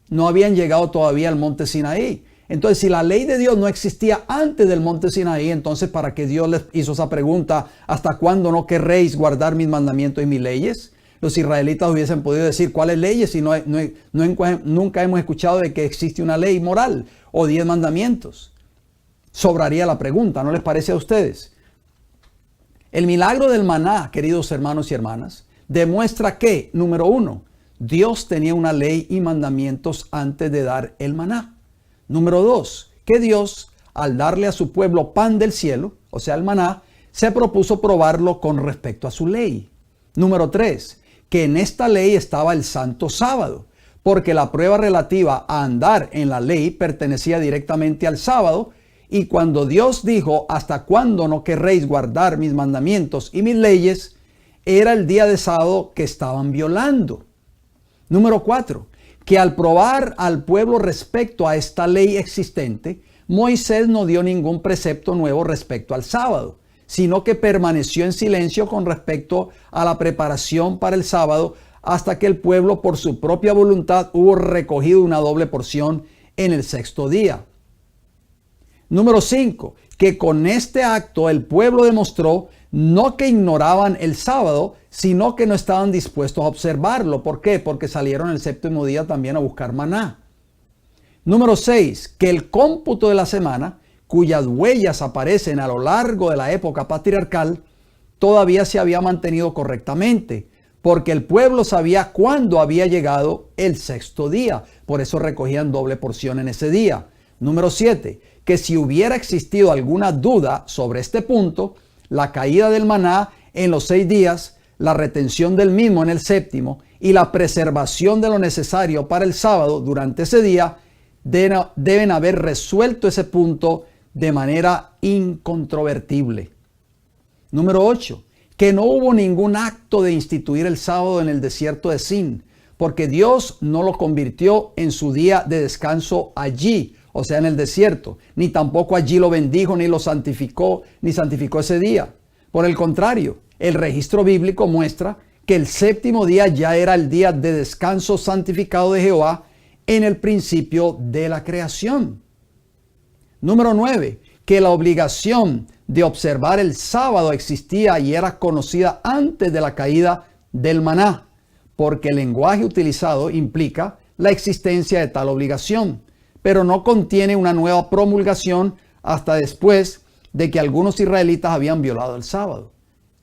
No habían llegado todavía al monte Sinaí. Entonces, si la ley de Dios no existía antes del monte Sinaí, entonces ¿para qué Dios les hizo esa pregunta? ¿Hasta cuándo no querréis guardar mis mandamientos y mis leyes? Los israelitas hubiesen podido decir, ¿cuáles leyes? Si nunca hemos escuchado de que existe una ley moral o 10 mandamientos. Sobraría la pregunta, ¿no les parece a ustedes? El milagro del maná, queridos hermanos y hermanas, demuestra que, número 1, Dios tenía una ley y mandamientos antes de dar el maná. Número 2, que Dios, al darle a su pueblo pan del cielo, o sea el maná, se propuso probarlo con respecto a su ley. Número 3, que en esta ley estaba el santo sábado, porque la prueba relativa a andar en la ley pertenecía directamente al sábado, y cuando Dios dijo, ¿hasta cuándo no querréis guardar mis mandamientos y mis leyes?, era el día de sábado que estaban violando. Número 4, que al probar al pueblo respecto a esta ley existente, Moisés no dio ningún precepto nuevo respecto al sábado, sino que permaneció en silencio con respecto a la preparación para el sábado hasta que el pueblo por su propia voluntad hubo recogido una doble porción en el sexto día. Número 5, que con este acto el pueblo demostró no que ignoraban el sábado, sino que no estaban dispuestos a observarlo. ¿Por qué? Porque salieron el séptimo día también a buscar maná. Número 6, que el cómputo de la semana, cuyas huellas aparecen a lo largo de la época patriarcal, todavía se había mantenido correctamente, porque el pueblo sabía cuándo había llegado el sexto día. Por eso recogían doble porción en ese día. Número 7, que si hubiera existido alguna duda sobre este punto, la caída del maná en los 6 días, la retención del mismo en el séptimo y la preservación de lo necesario para el sábado durante ese día, deben haber resuelto ese punto de manera incontrovertible. Número 8, que no hubo ningún acto de instituir el sábado en el desierto de Sin, porque Dios no lo convirtió en su día de descanso allí, o sea, en el desierto, ni tampoco allí lo bendijo, ni lo santificó, ni santificó ese día. Por el contrario, el registro bíblico muestra que el séptimo día ya era el día de descanso santificado de Jehová en el principio de la creación. Número 9, que la obligación de observar el sábado existía y era conocida antes de la caída del maná, porque el lenguaje utilizado implica la existencia de tal obligación, pero no contiene una nueva promulgación hasta después de que algunos israelitas habían violado el sábado.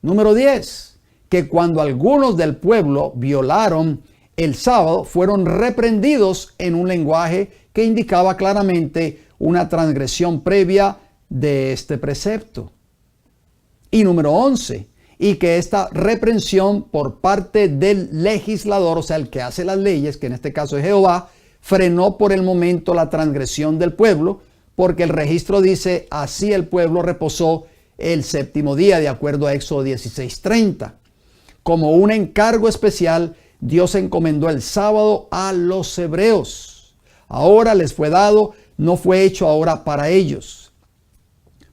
Número 10, que cuando algunos del pueblo violaron el sábado, fueron reprendidos en un lenguaje que indicaba claramente una transgresión previa de este precepto. Y número 11, y que esta reprensión por parte del legislador, o sea, el que hace las leyes, que en este caso es Jehová, frenó por el momento la transgresión del pueblo, porque el registro dice, así el pueblo reposó el séptimo día, de acuerdo a Éxodo 16:30. Como un encargo especial, Dios encomendó el sábado a los hebreos. Ahora les fue dado, no fue hecho ahora para ellos.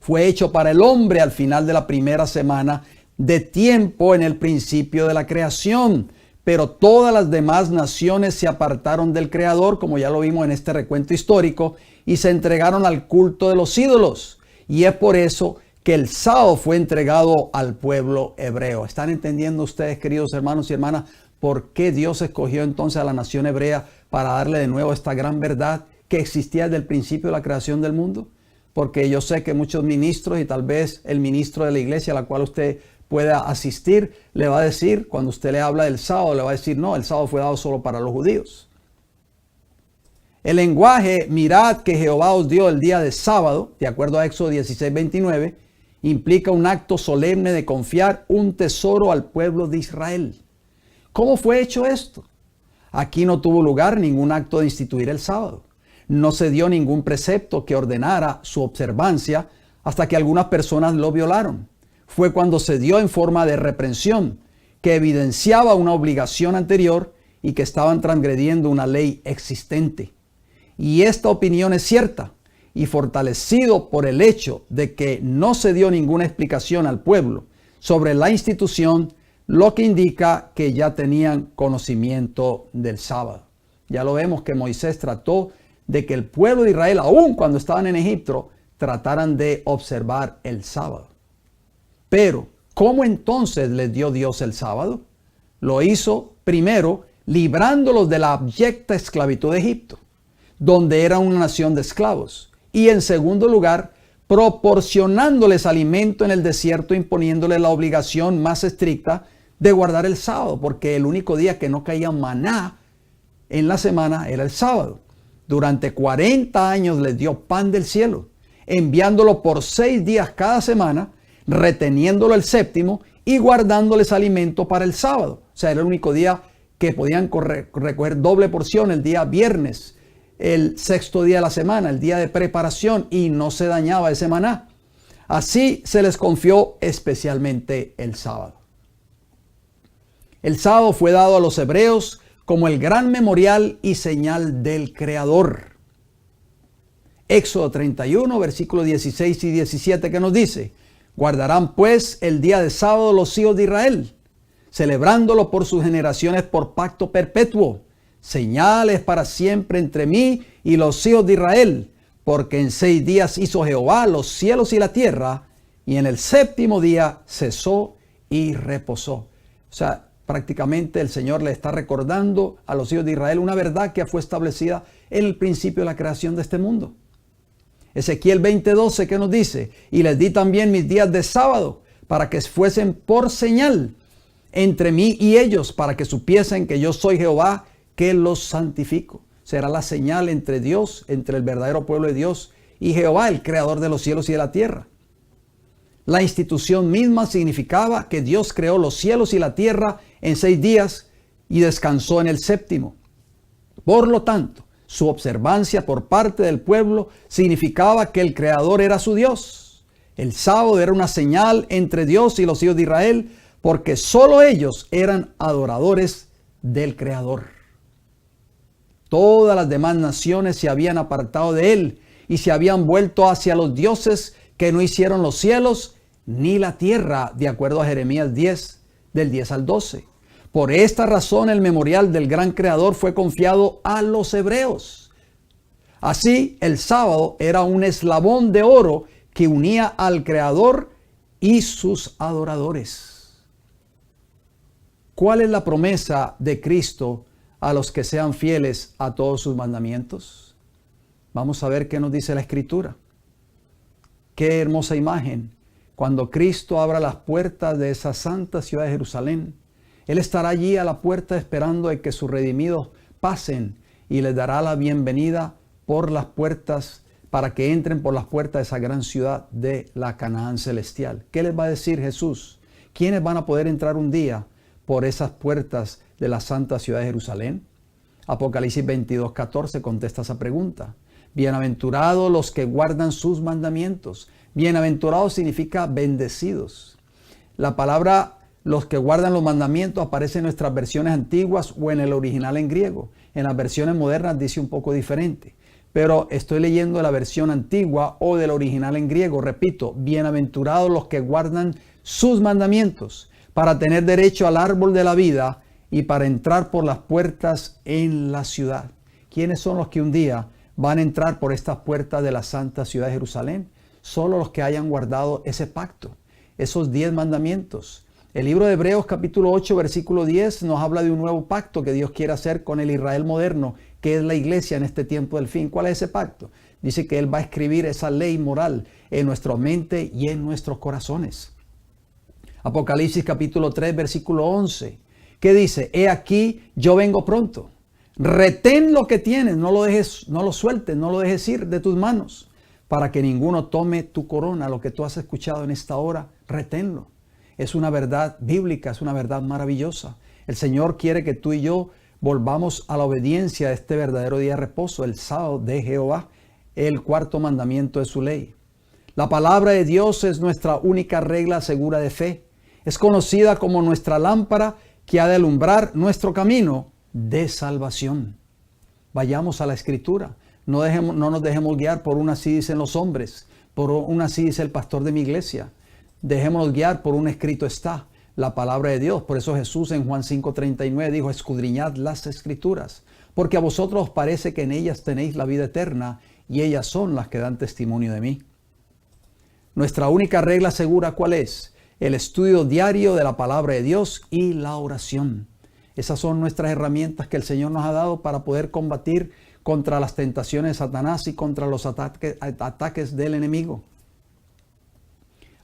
Fue hecho para el hombre al final de la primera semana de tiempo en el principio de la creación, pero todas las demás naciones se apartaron del Creador, como ya lo vimos en este recuento histórico, y se entregaron al culto de los ídolos. Y es por eso que el sábado fue entregado al pueblo hebreo. ¿Están entendiendo ustedes, queridos hermanos y hermanas, por qué Dios escogió entonces a la nación hebrea para darle de nuevo esta gran verdad que existía desde el principio de la creación del mundo? Porque yo sé que muchos ministros, y tal vez el ministro de la iglesia a la cual usted pueda asistir, le va a decir, cuando usted le habla del sábado, le va a decir, no, el sábado fue dado solo para los judíos. El lenguaje, mirad que Jehová os dio el día de sábado, de acuerdo a Éxodo 16:29, implica un acto solemne de confiar un tesoro al pueblo de Israel. ¿Cómo fue hecho esto? Aquí no tuvo lugar ningún acto de instituir el sábado. No se dio ningún precepto que ordenara su observancia hasta que algunas personas lo violaron. Fue cuando se dio en forma de reprensión, que evidenciaba una obligación anterior y que estaban transgrediendo una ley existente. Y esta opinión es cierta, y fortalecido por el hecho de que no se dio ninguna explicación al pueblo sobre la institución, lo que indica que ya tenían conocimiento del sábado. Ya lo vemos que Moisés trató de que el pueblo de Israel, aun cuando estaban en Egipto, trataran de observar el sábado. Pero, ¿cómo entonces les dio Dios el sábado? Lo hizo primero librándolos de la abyecta esclavitud de Egipto, donde era una nación de esclavos. Y en segundo lugar, proporcionándoles alimento en el desierto, imponiéndoles la obligación más estricta de guardar el sábado, porque el único día que no caía maná en la semana era el sábado. Durante 40 años les dio pan del cielo, enviándolo por 6 días cada semana, reteniéndolo el séptimo y guardándoles alimento para el sábado. O sea, era el único día que podían recoger doble porción, el día viernes, el sexto día de la semana, el día de preparación, y no se dañaba ese maná. Así se les confió especialmente el sábado. El sábado fue dado a los hebreos como el gran memorial y señal del Creador. Éxodo 31, versículos 16 y 17, que nos dice: guardarán pues el día de sábado los hijos de Israel, celebrándolo por sus generaciones por pacto perpetuo, señales para siempre entre mí y los hijos de Israel, porque en 6 días hizo Jehová los cielos y la tierra, y en el séptimo día cesó y reposó. O sea, prácticamente el Señor le está recordando a los hijos de Israel una verdad que fue establecida en el principio de la creación de este mundo. Ezequiel 20:12, que nos dice: y les di también mis días de sábado para que fuesen por señal entre mí y ellos, para que supiesen que yo soy Jehová, que los santifico. Será la señal entre Dios, entre el verdadero pueblo de Dios y Jehová, el creador de los cielos y de la tierra. La institución misma significaba que Dios creó los cielos y la tierra en 6 días y descansó en el séptimo. Por lo tanto, su observancia por parte del pueblo significaba que el Creador era su Dios. El sábado era una señal entre Dios y los hijos de Israel, porque solo ellos eran adoradores del Creador. Todas las demás naciones se habían apartado de él y se habían vuelto hacia los dioses que no hicieron los cielos ni la tierra, de acuerdo a Jeremías 10, del 10 al 12. Por esta razón el memorial del gran Creador fue confiado a los hebreos. Así, el sábado era un eslabón de oro que unía al Creador y sus adoradores. ¿Cuál es la promesa de Cristo a los que sean fieles a todos sus mandamientos? Vamos a ver qué nos dice la Escritura. Qué hermosa imagen. Cuando Cristo abra las puertas de esa santa ciudad de Jerusalén, Él estará allí a la puerta esperando a que sus redimidos pasen y les dará la bienvenida por las puertas, para que entren por las puertas de esa gran ciudad de la Canaán celestial. ¿Qué les va a decir Jesús? ¿Quiénes van a poder entrar un día por esas puertas de la santa ciudad de Jerusalén? Apocalipsis 22:14 contesta esa pregunta. Bienaventurados los que guardan sus mandamientos. Bienaventurados significa bendecidos. La palabra los que guardan los mandamientos aparece en nuestras versiones antiguas o en el original en griego. En las versiones modernas dice un poco diferente. Pero estoy leyendo la versión antigua o del original en griego. Repito, bienaventurados los que guardan sus mandamientos para tener derecho al árbol de la vida y para entrar por las puertas en la ciudad. ¿Quiénes son los que un día van a entrar por estas puertas de la santa ciudad de Jerusalén? Solo los que hayan guardado ese pacto, esos 10 mandamientos. El libro de Hebreos capítulo 8 versículo 10 nos habla de un nuevo pacto que Dios quiere hacer con el Israel moderno, que es la iglesia en este tiempo del fin. ¿Cuál es ese pacto? Dice que Él va a escribir esa ley moral en nuestra mente y en nuestros corazones. Apocalipsis capítulo 3 versículo 11. ¿Qué dice? He aquí, yo vengo pronto. Retén lo que tienes, no lo sueltes, no lo dejes ir de tus manos, para que ninguno tome tu corona. Lo que tú has escuchado en esta hora, reténlo. Es una verdad bíblica, es una verdad maravillosa. El Señor quiere que tú y yo volvamos a la obediencia de este verdadero día de reposo, el sábado de Jehová, el cuarto mandamiento de su ley. La palabra de Dios es nuestra única regla segura de fe. Es conocida como nuestra lámpara que ha de alumbrar nuestro camino de salvación. Vayamos a la Escritura. No nos dejemos guiar por una así dicen los hombres, por una así dice el pastor de mi iglesia. Dejémonos guiar por un escrito está, la palabra de Dios. Por eso Jesús en Juan 5:39 dijo, escudriñad las Escrituras, porque a vosotros os parece que en ellas tenéis la vida eterna, y ellas son las que dan testimonio de mí. Nuestra única regla segura, ¿cuál es? El estudio diario de la palabra de Dios y la oración. Esas son nuestras herramientas que el Señor nos ha dado para poder combatir contra las tentaciones de Satanás y contra los ataques del enemigo.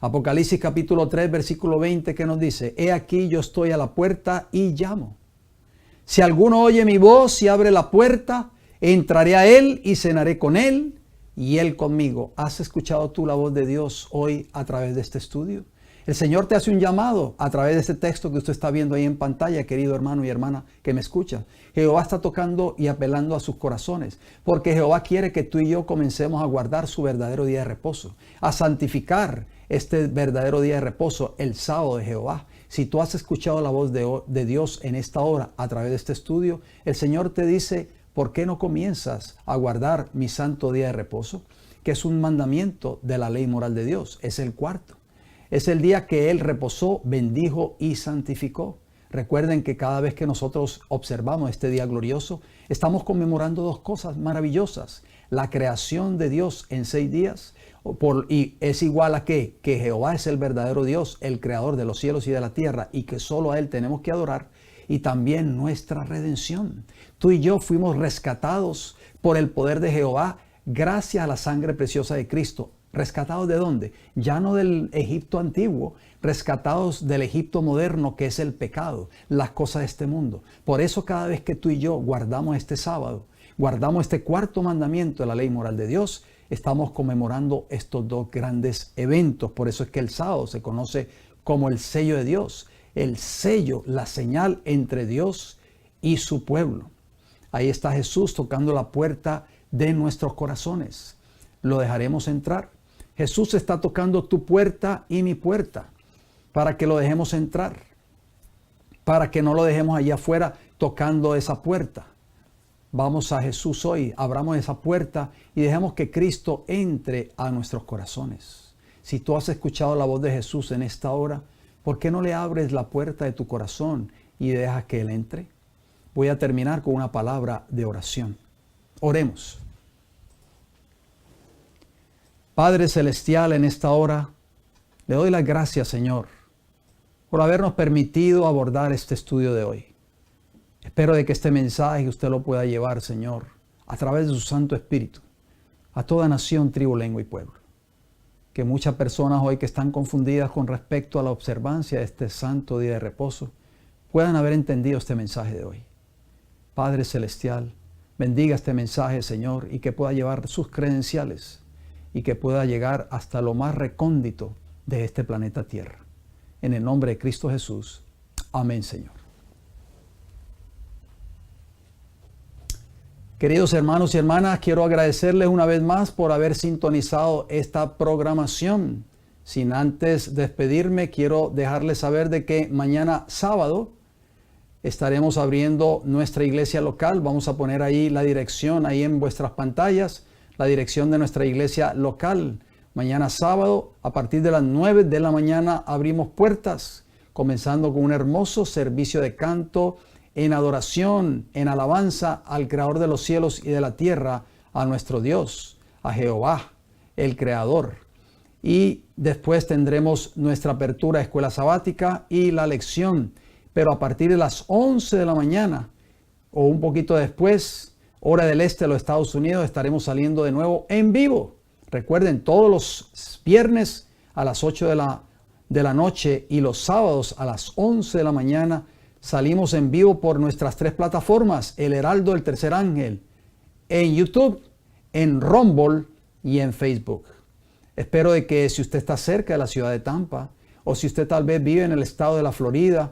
Apocalipsis capítulo 3 versículo 20 que nos dice, he aquí yo estoy a la puerta y llamo. Si alguno oye mi voz y abre la puerta, entraré a él y cenaré con él y él conmigo. ¿Has escuchado tú la voz de Dios hoy a través de este estudio? El Señor te hace un llamado a través de este texto que usted está viendo ahí en pantalla, querido hermano y hermana que me escucha. Jehová está tocando y apelando a sus corazones, porque Jehová quiere que tú y yo comencemos a guardar su verdadero día de reposo, a santificar este verdadero día de reposo, el sábado de Jehová. Si tú has escuchado la voz de Dios en esta hora a través de este estudio, el Señor te dice, ¿por qué no comienzas a guardar mi santo día de reposo? Que es un mandamiento de la ley moral de Dios, es el cuarto. Es el día que Él reposó, bendijo y santificó. Recuerden que cada vez que nosotros observamos este día glorioso, estamos conmemorando dos cosas maravillosas. La creación de Dios en 6 días, y es igual a que Jehová es el verdadero Dios, el creador de los cielos y de la tierra, y que solo a Él tenemos que adorar, y también nuestra redención. Tú y yo fuimos rescatados por el poder de Jehová gracias a la sangre preciosa de Cristo. ¿Rescatados de dónde? Ya no del Egipto antiguo, rescatados del Egipto moderno, que es el pecado, las cosas de este mundo. Por eso cada vez que tú y yo guardamos este sábado, guardamos este cuarto mandamiento de la ley moral de Dios, estamos conmemorando estos dos grandes eventos. Por eso es que el sábado se conoce como el sello de Dios, el sello, la señal entre Dios y su pueblo. Ahí está Jesús tocando la puerta de nuestros corazones. ¿Lo dejaremos entrar? Jesús está tocando tu puerta y mi puerta para que lo dejemos entrar, para que no lo dejemos allá afuera tocando esa puerta. Vamos a Jesús hoy, abramos esa puerta y dejemos que Cristo entre a nuestros corazones. Si tú has escuchado la voz de Jesús en esta hora, ¿por qué no le abres la puerta de tu corazón y dejas que Él entre? Voy a terminar con una palabra de oración. Oremos. Padre Celestial, en esta hora, le doy las gracias, Señor, por habernos permitido abordar este estudio de hoy. Espero de que este mensaje usted lo pueda llevar, Señor, a través de su Santo Espíritu, a toda nación, tribu, lengua y pueblo. Que muchas personas hoy que están confundidas con respecto a la observancia de este santo día de reposo, puedan haber entendido este mensaje de hoy. Padre Celestial, bendiga este mensaje, Señor, y que pueda llevar sus credenciales y que pueda llegar hasta lo más recóndito de este planeta Tierra. En el nombre de Cristo Jesús. Amén, Señor. Queridos hermanos y hermanas, quiero agradecerles una vez más por haber sintonizado esta programación. Sin antes despedirme, quiero dejarles saber de que mañana sábado estaremos abriendo nuestra iglesia local. Vamos a poner ahí la dirección, ahí en vuestras pantallas, la dirección de nuestra iglesia local. Mañana sábado, a partir de las 9 de la mañana, abrimos puertas, comenzando con un hermoso servicio de canto en adoración, en alabanza al Creador de los cielos y de la tierra, a nuestro Dios, a Jehová, el Creador. Y después tendremos nuestra apertura a escuela sabática y la lección. Pero a partir de las 11 de la mañana o un poquito después, hora del este de los Estados Unidos, estaremos saliendo de nuevo en vivo. Recuerden, todos los viernes a las 8 de la noche y los sábados a las 11 de la mañana salimos en vivo por nuestras 3 plataformas, El Heraldo, El Tercer Ángel, en YouTube, en Rumble y en Facebook. Espero de que si usted está cerca de la ciudad de Tampa o si usted tal vez vive en el estado de la Florida,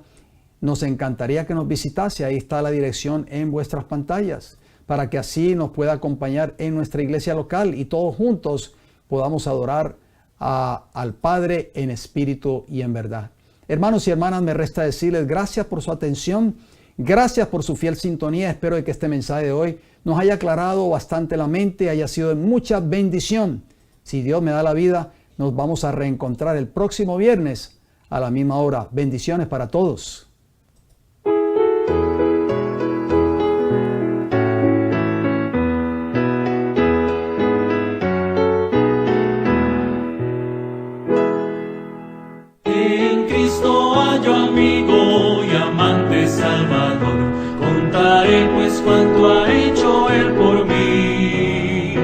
nos encantaría que nos visitase. Ahí está la dirección en vuestras pantallas para que así nos pueda acompañar en nuestra iglesia local y todos juntos podamos adorar al Padre en espíritu y en verdad. Hermanos y hermanas, me resta decirles gracias por su atención, gracias por su fiel sintonía. Espero que este mensaje de hoy nos haya aclarado bastante la mente, haya sido de mucha bendición. Si Dios me da la vida, nos vamos a reencontrar el próximo viernes a la misma hora. Bendiciones para todos. En Cristo hallo amigo y amante Salvador, contaré pues cuánto ha hecho Él por mí,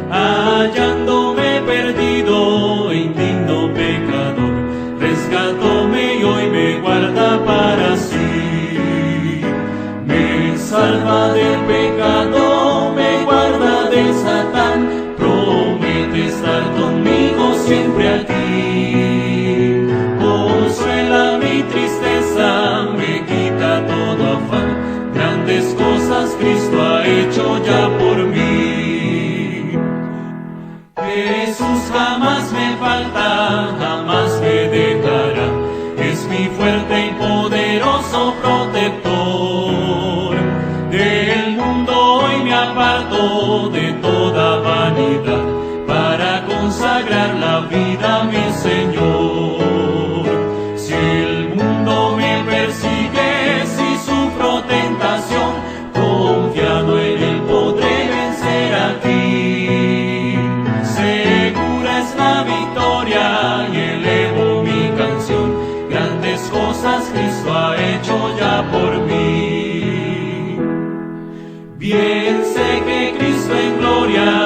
hallándome perdido e indigno pecador, rescatóme y hoy me guarda para sí. Me salva del pecado, me guarda de Satán, promete estar conmigo siempre aquí. Consuela mi tristeza, me quita todo afán, grandes cosas Cristo ha hecho ya por mí. Jesús jamás me falta, jamás me dejará, es mi fuerte y poderoso protector. Del mundo hoy me aparto de toda vanidad, para consagrar la vida a mi Señor. Si el mundo me persigue, si sufro tentación, confiado en Él podré vencer aquí. Segura es la victoria y elevo mi canción, grandes cosas Cristo ha hecho ya por mí. Bien sé que Cristo en gloria